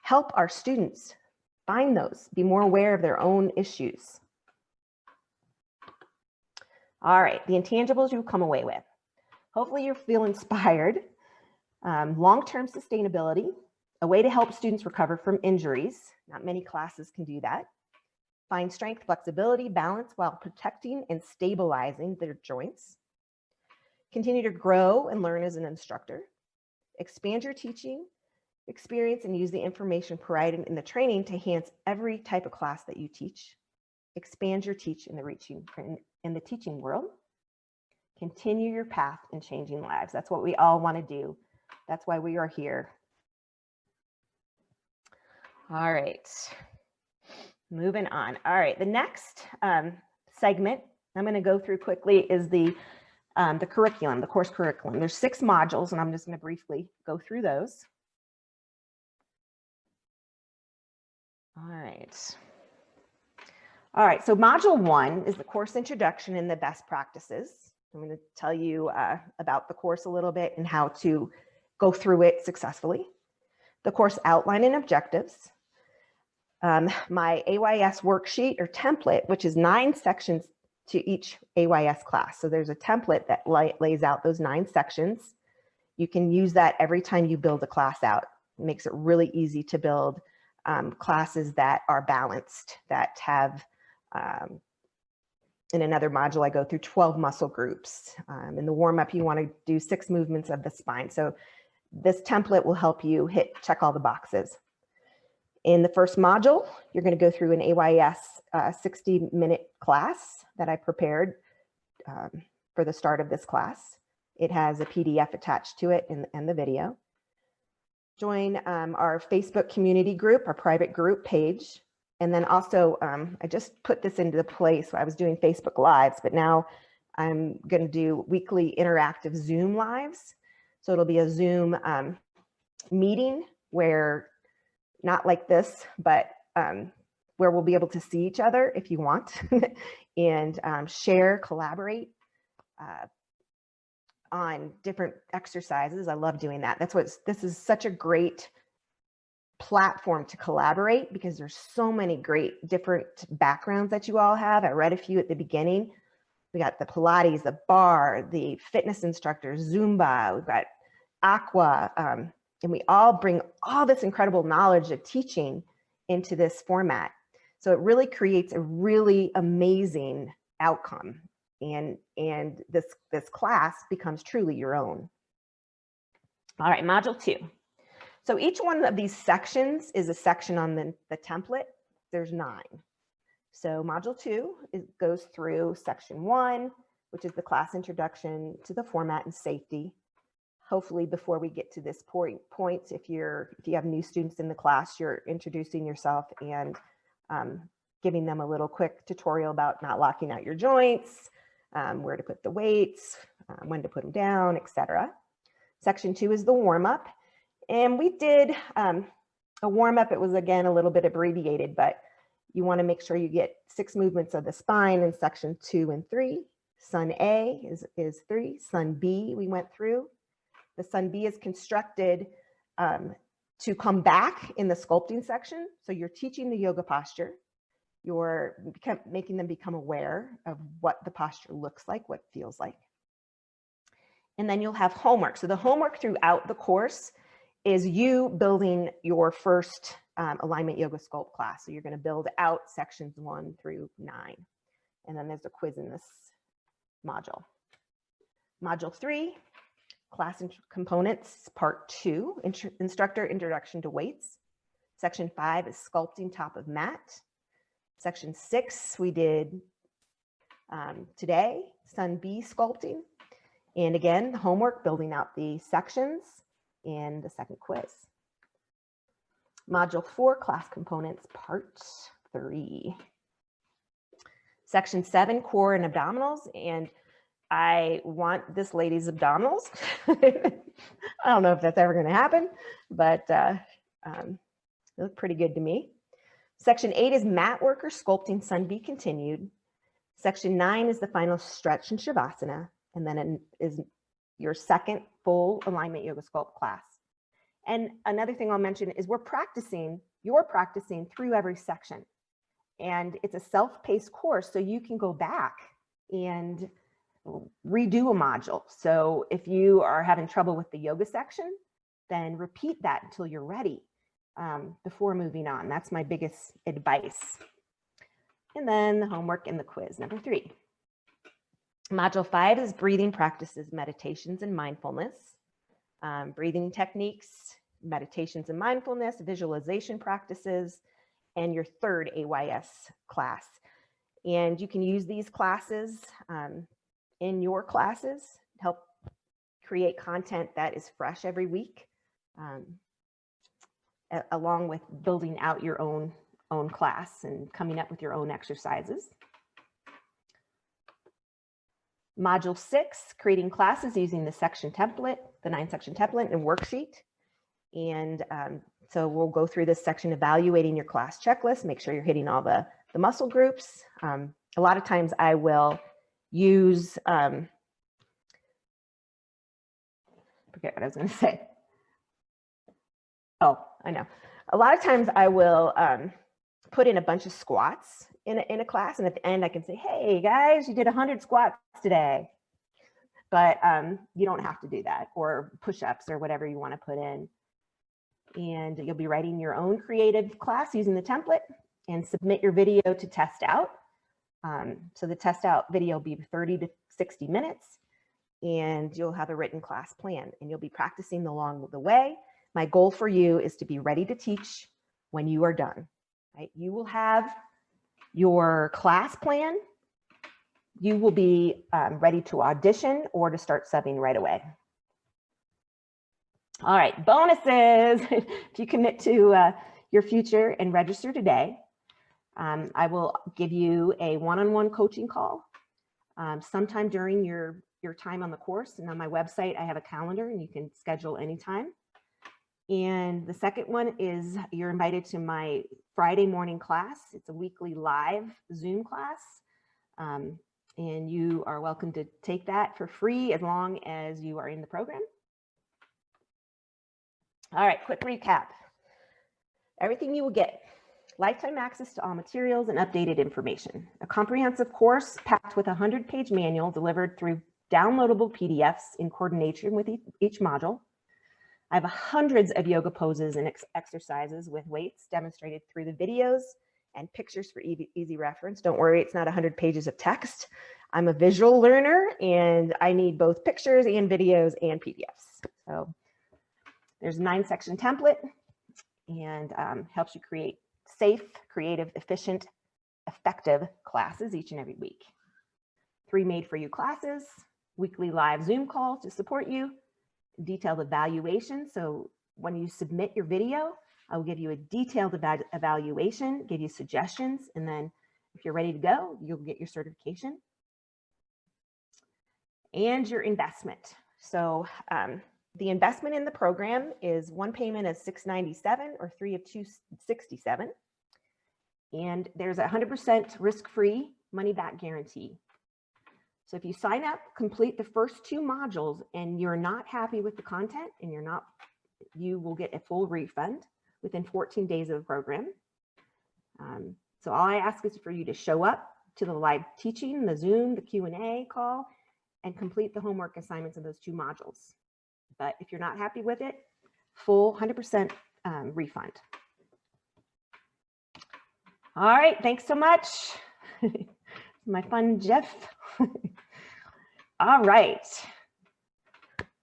help our students find those, be more aware of their own issues. All right, the intangibles you'll come away with. Hopefully you feel inspired. Long-term sustainability, a way to help students recover from injuries. Not many classes can do that. Find strength, flexibility, balance while protecting and stabilizing their joints. Continue to grow and learn as an instructor. Expand your teaching experience and use the information provided in the training to enhance every type of class that you teach. Expand your teach in the teaching world. Continue your path in changing lives. That's what we all want to do. That's why we are here. All right, moving on. All right, the next segment I'm going to go through quickly is the curriculum, the course curriculum. There's 6 modules, and I'm just going to briefly go through those. All right. All right, so module 1 is the course introduction and the best practices. I'm going to tell you about the course a little bit and how to go through it successfully. The course outline and objectives. My AYS worksheet or template, which is 9 sections to each AYS class. So there's a template that lays out those 9 sections. You can use that every time you build a class out. It makes it really easy to build classes that are balanced, that have, in another module, I go through 12 muscle groups. In the warm-up, you want to do 6 movements of the spine. So this template will help you check all the boxes. In the first module, you're going to go through an AYS 60-minute class that I prepared for the start of this class. It has a PDF attached to it and the video. Join our Facebook community group, our private group page. And then also, I just put this into place. I was doing Facebook Lives, but now I'm going to do weekly interactive Zoom Lives. So it'll be a Zoom meeting where, not like this, but where we'll be able to see each other if you want and share, collaborate on different exercises. I love doing that. This is such a great platform to collaborate because there's so many great different backgrounds that you all have. I read a few at the beginning. We got the Pilates, the bar, the fitness instructors, Zumba, we've got Aqua, and we all bring all this incredible knowledge of teaching into this format. So it really creates a really amazing outcome. And this class becomes truly your own. All right, module 2. So each one of these sections is a section on the template. There's 9. So module 2 goes through section 1, which is the class introduction to the format and safety. Hopefully before we get to this point, if you have new students in the class, you're introducing yourself and giving them a little quick tutorial about not locking out your joints, where to put the weights, when to put them down, etc. Section 2 is the warm-up. And we did a warm-up. It was, again, a little bit abbreviated, but you want to make sure you get 6 movements of the spine in section 2 and 3. Sun A is 3. Sun B we went through. The Sun B is constructed to come back in the sculpting section. So you're teaching the yoga posture. You're making them become aware of what the posture looks like, what it feels like. And then you'll have homework. So the homework throughout the course is you building your first alignment yoga sculpt class. So you're going to build out sections 1 through 9. And then there's a quiz in this module. Module 3, class components, part 2, instructor introduction to weights. Section 5 is sculpting top of mat. Section 6 we did today, Sun B sculpting. And again, homework, building out the sections, and the second quiz. Module 4, class components, part 3. Section 7, core and abdominals. And I want this lady's abdominals. I don't know if that's ever going to happen, but they look pretty good to me. Section 8 is mat work or sculpting, Sun B continued. Section 9 is the final stretch in Shavasana. And then it is your second full alignment yoga sculpt class. And another thing I'll mention is you're practicing through every section. And it's a self-paced course, so you can go back and redo a module. So if you are having trouble with the yoga section, then repeat that until you're ready before moving on. That's my biggest advice. And then the homework and the quiz, number 3. Module 5 is breathing practices, meditations, and mindfulness. Breathing techniques, meditations and mindfulness, visualization practices, and your third AYS class. And you can use these classes in your classes, help create content that is fresh every week, along with building out your own class and coming up with your own exercises. Module 6, creating classes using the section template, the 9-section template and worksheet. And so we'll go through this section, evaluating your class checklist, make sure you're hitting all the muscle groups. A lot of times I will use, forget what I was going to say. Oh, I know. A lot of times I will put in a bunch of squats in a class, and at the end I can say, hey guys, you did 100 squats today. But you don't have to do that, or push-ups or whatever you want to put in. And you'll be writing your own creative class using the template and submit your video to test out. So the test out video will be 30 to 60 minutes, and you'll have a written class plan, and you'll be practicing along the way. My goal for you is to be ready to teach when you are done, right? You will have your class plan. You will be ready to audition or to start subbing right away. All right, bonuses. If you commit to your future and register today, I will give you a one-on-one coaching call sometime during your time on the course. And on my website, I have a calendar and you can schedule anytime. And the second one is you're invited to my Friday morning class. It's a weekly live Zoom class. And you are welcome to take that for free as long as you are in the program. All right, quick recap. Everything you will get: lifetime access to all materials and updated information, a comprehensive course packed with a 100-page manual delivered through downloadable PDFs in coordination with each module. I have hundreds of yoga poses and exercises with weights demonstrated through the videos and pictures for easy reference. Don't worry, it's not 100 pages of text. I'm a visual learner and I need both pictures and videos and PDFs. So There's a 9-section template and helps you create safe, creative, efficient, effective classes each and every week. 3 made-for-you classes, weekly live Zoom calls to support you, detailed evaluation. So when you submit your video, I will give you a detailed evaluation, give you suggestions, and then if you're ready to go, you'll get your certification. And your investment. So the investment in the program is 1 payment of $697 or 3 of $267. And there's a 100% risk-free money-back guarantee. So if you sign up, complete the first 2 modules, and you're not happy with the content, and you will get a full refund within 14 days of the program. So all I ask is for you to show up to the live teaching, the Zoom, the Q&A call, and complete the homework assignments of those 2 modules. But if you're not happy with it, full 100% refund. All right, thanks so much. My fun Jeff. All right.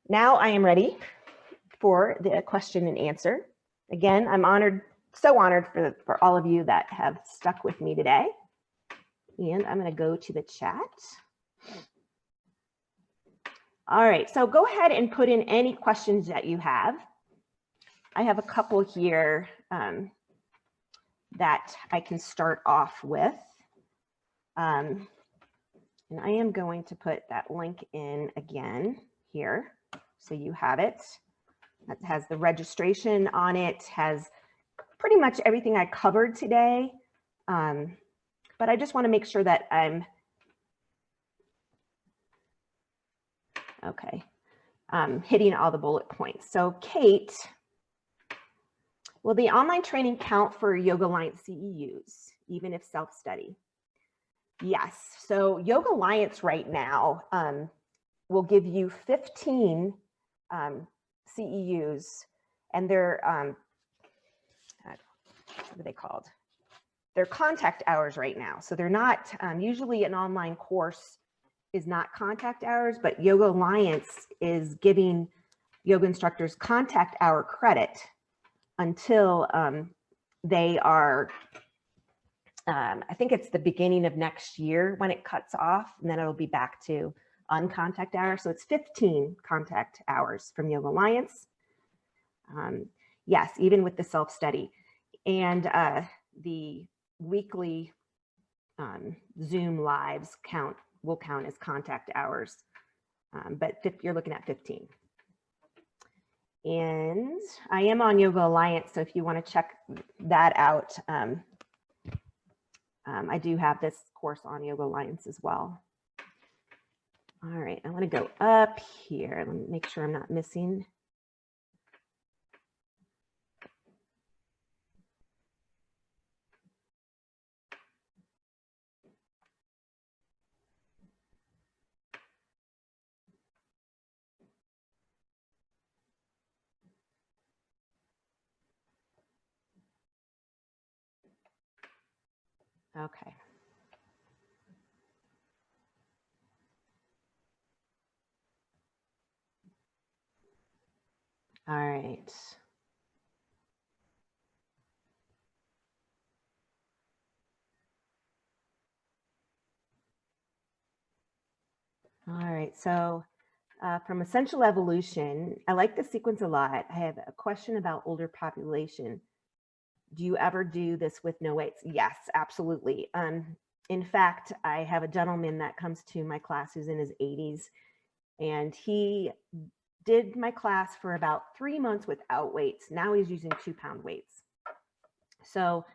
Now I am ready for the question and answer. Again, I'm honored, so honored for all of you that have stuck with me today. And I'm going to go to the chat. All right, so go ahead and put in any questions that you have. I have a couple here that I can start off with. And I am going to put that link in again here, so you have it. That has the registration on it, has pretty much everything I covered today. But I just want to make sure that I'm okay, hitting all the bullet points. So Kate, will the online training count for Yoga Alliance CEUs, even if self-study? Yes, so Yoga Alliance right now will give you 15 CEUs, and they're, what are they called? They're contact hours right now. So they're not, usually an online course is not contact hours, but Yoga Alliance is giving yoga instructors contact hour credit until they are, I think it's the beginning of next year when it cuts off, and then it'll be back to uncontact hours. So it's 15 contact hours from Yoga Alliance. Yes, even with the self-study. And the weekly Zoom lives will count as contact hours, but you're looking at 15. And I am on Yoga Alliance, so if you want to check that out, I do have this course on Yoga Alliance as well. All right, I want to go up here. Let me make sure I'm not missing. Okay. All right. All right, so from Essential Evolution, I like the sequence a lot. I have a question about older population. Do you ever do this with no weights? Yes, absolutely. In fact, I have a gentleman that comes to my class who's in his 80s, and he did my class for about 3 months without weights. Now he's using 2-pound weights. So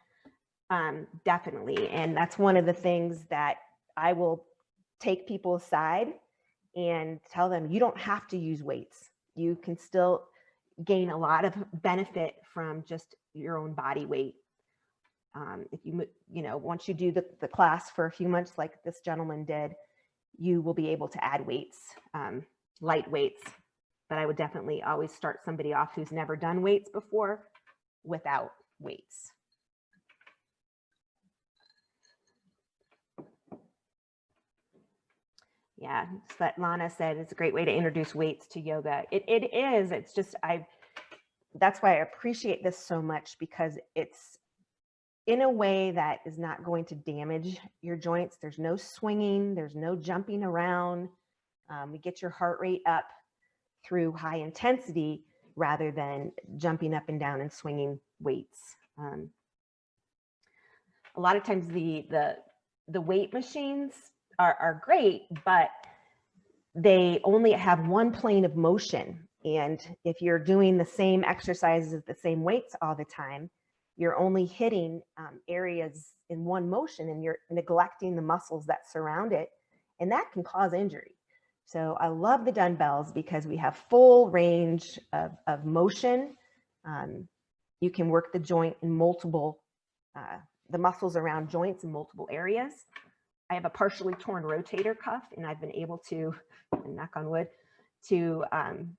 definitely, and that's one of the things that I will take people aside and tell them, you don't have to use weights. You can still gain a lot of benefit from just your own body weight. If once you do the class for a few months, like this gentleman did, you will be able to add weights, light weights. But I would definitely always start somebody off who's never done weights before without weights. Yeah, Svetlana said it's a great way to introduce weights to yoga. It is. It's just that's why I appreciate this so much, because it's in a way that is not going to damage your joints. There's no swinging, there's no jumping around. We get your heart rate up through high intensity rather than jumping up and down and swinging weights. A lot of times the weight machines are great, but they only have one plane of motion. And if you're doing the same exercises, the same weights all the time, you're only hitting areas in one motion, and you're neglecting the muscles that surround it, and that can cause injury. So I love the dumbbells because we have full range of motion. You can work the joint in multiple, the muscles around joints in multiple areas. I have a partially torn rotator cuff, and I've been able to, knock on wood, to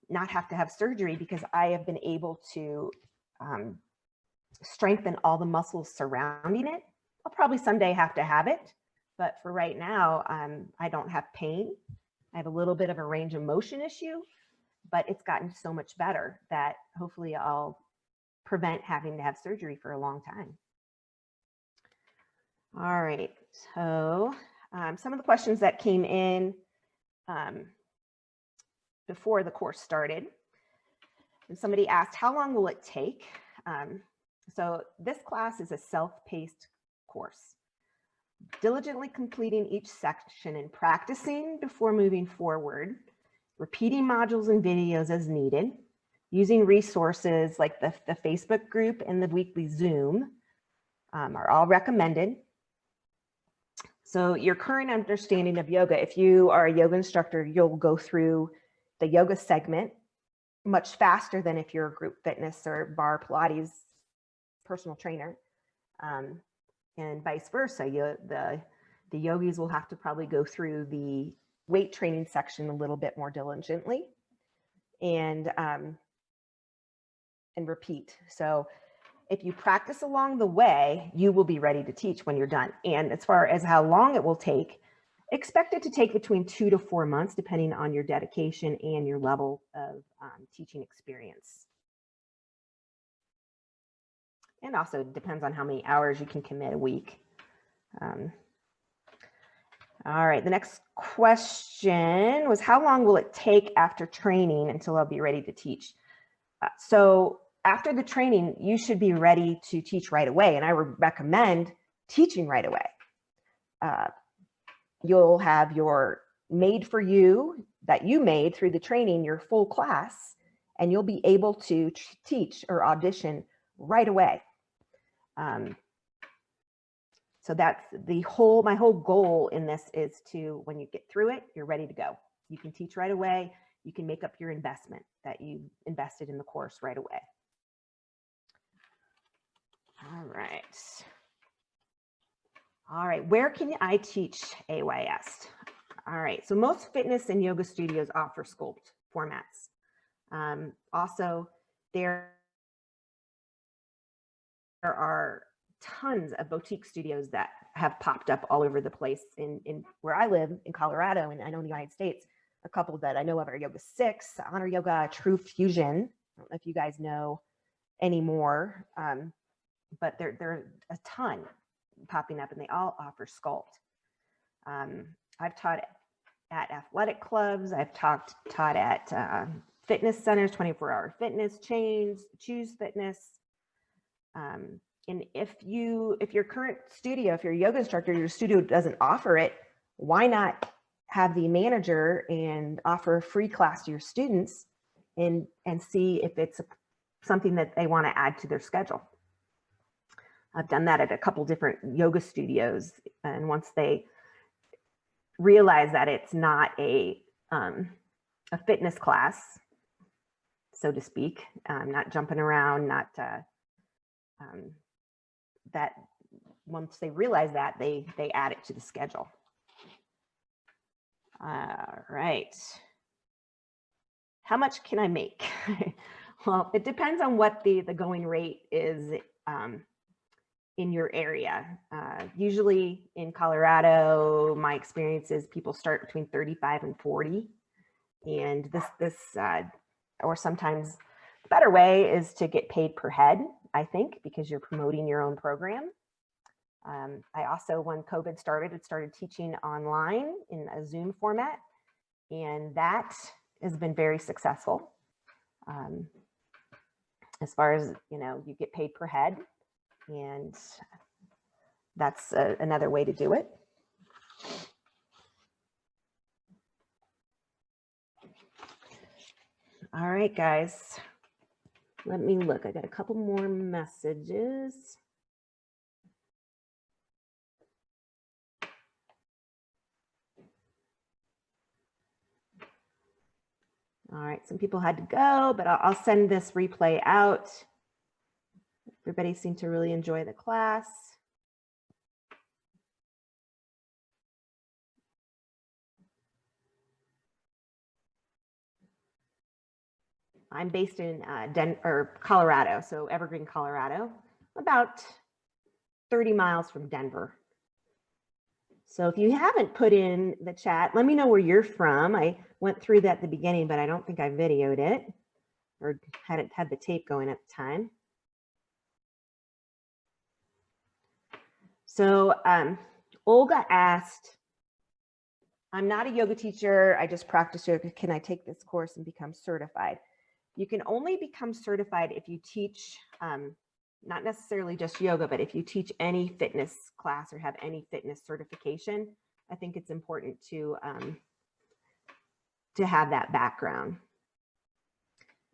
not have to have surgery because I have been able to strengthen all the muscles surrounding it. I'll probably someday have to have it, but for right now, I don't have pain. I have a little bit of a range of motion issue, but it's gotten so much better that hopefully I'll prevent having to have surgery for a long time. All right, so some of the questions that came in before the course started. And somebody asked, how long will it take? So this class is a self-paced course. Diligently completing each section and practicing before moving forward, repeating modules and videos as needed, using resources like the Facebook group and the weekly Zoom are all recommended. So your current understanding of yoga, if you are a yoga instructor, you'll go through the yoga segment much faster than if you're a group fitness or bar Pilates personal trainer, and vice versa. The yogis will have to probably go through the weight training section a little bit more diligently and repeat. So if you practice along the way, you will be ready to teach when you're done. And as far as how long it will take, expect it to take between 2 to 4 months, depending on your dedication and your level of teaching experience. And also depends on how many hours you can commit a week. All right, the next question was, how long will it take after training until I'll be ready to teach? So after the training, you should be ready to teach right away. And I would recommend teaching right away. You'll have your made for you that you made through the training, your full class, and you'll be able to teach or audition right away. So that's my whole goal in this is to, when you get through it, you're ready to go. You can teach right away. You can make up your investment that you invested in the course right away. All right, where can I teach AYS? All right, so most fitness and yoga studios offer Sculpt formats. Also, there are tons of boutique studios that have popped up all over the place in where I live in Colorado, and I know in the United States, a couple that I know of are Yoga 6, Honor Yoga, True Fusion. I don't know if you guys know any more, but there are a ton popping up, and they all offer Sculpt. I've taught at athletic clubs. I've taught at fitness centers, 24-hour fitness chains, Choose Fitness. And if your current studio, if you're a yoga instructor, your studio doesn't offer it, why not have the manager and offer a free class to your students and see if it's something that they want to add to their schedule. I've done that at a couple different yoga studios, and once they realize that it's not a fitness class, so to speak, not jumping around, not that once they realize that, they add it to the schedule. All right. How much can I make? Well, it depends on what the going rate is in your area. Usually in Colorado, my experience is people start between 35 and 40. And this or sometimes better way is to get paid per head, I think, because you're promoting your own program. I also, when COVID started, started teaching online in a Zoom format, and that has been very successful. As far as, you know, you get paid per head, and that's another way to do it. All right, guys, let me look. I got a couple more messages. All right, some people had to go, but I'll send this replay out. Everybody seemed to really enjoy the class. I'm based in Colorado, so Evergreen, Colorado, about 30 miles from Denver. So if you haven't put in the chat, let me know where you're from. I went through that at the beginning, but I don't think I videoed it or hadn't had the tape going at the time. So Olga asked, I'm not a yoga teacher. I just practice yoga. Can I take this course and become certified? You can only become certified if you teach, not necessarily just yoga, but if you teach any fitness class or have any fitness certification. I think it's important to have that background.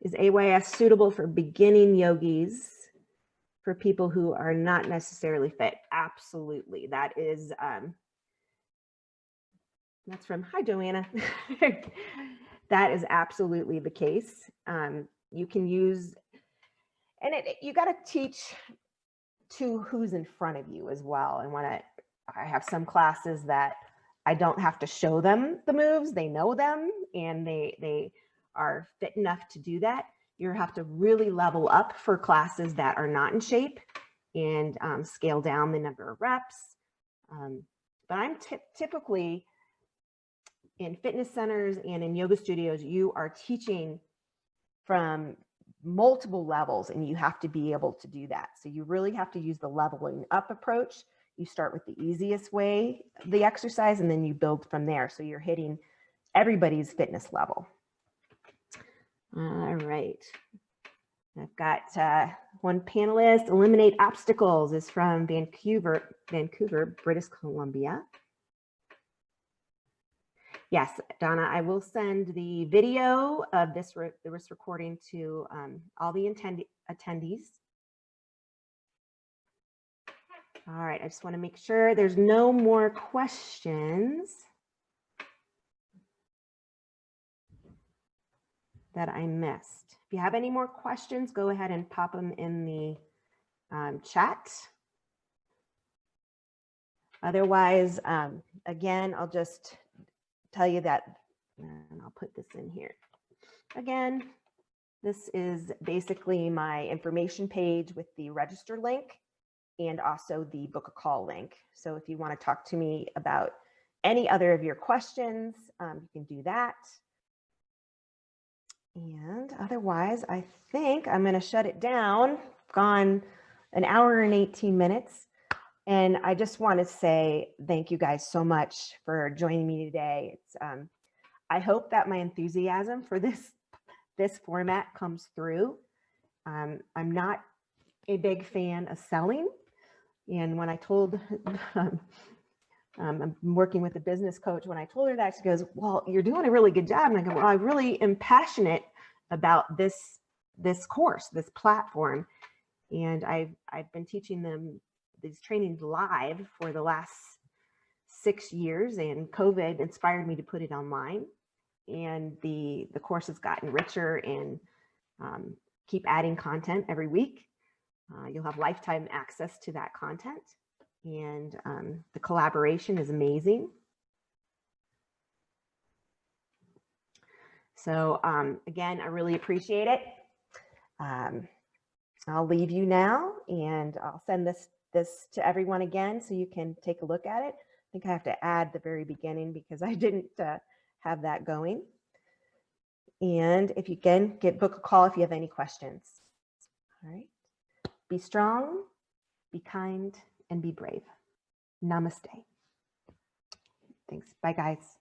Is AYS suitable for beginning yogis, for people who are not necessarily fit? Absolutely. That is, that's from, hi, Joanna. That is absolutely the case. You can use, and you got to teach to who's in front of you as well. And when I have some classes that I don't have to show them the moves, they know them, and they are fit enough to do that. You have to really level up for classes that are not in shape and scale down the number of reps. But I'm typically in fitness centers and in yoga studios, you are teaching from multiple levels, and you have to be able to do that. So you really have to use the leveling up approach. You start with the easiest way, the exercise, and then you build from there. So you're hitting everybody's fitness level. All right. I've got one panelist. Eliminate obstacles is from Vancouver, British Columbia. Yes, Donna, I will send the video of this recording to all the attendees. All right, I just want to make sure there's no more questions that I missed. If you have any more questions, go ahead and pop them in the chat. Otherwise, again, I'll just tell you that, and I'll put this in here. Again, this is basically my information page with the register link and also the book a call link. So if you want to talk to me about any other of your questions, you can do that. And otherwise, I think I'm going to shut it down. Gone an hour and 18 minutes. And I just want to say thank you guys so much for joining me today. It's, I hope that my enthusiasm for this format comes through. I'm not a big fan of selling. And when I told, I'm working with a business coach, when I told her that, she goes, well, you're doing a really good job. And I go, well, I really am passionate about this course, this platform. And I've been teaching them these trainings live for the last 6 years, and COVID inspired me to put it online. And the course has gotten richer and keep adding content every week. You'll have lifetime access to that content, and the collaboration is amazing. So again, I really appreciate it. I'll leave you now, and I'll send this to everyone again so you can take a look at it. I think I have to add the very beginning because I didn't have that going. And if you can, book a call if you have any questions. All right. Be strong, be kind, and be brave. Namaste. Thanks. Bye, guys.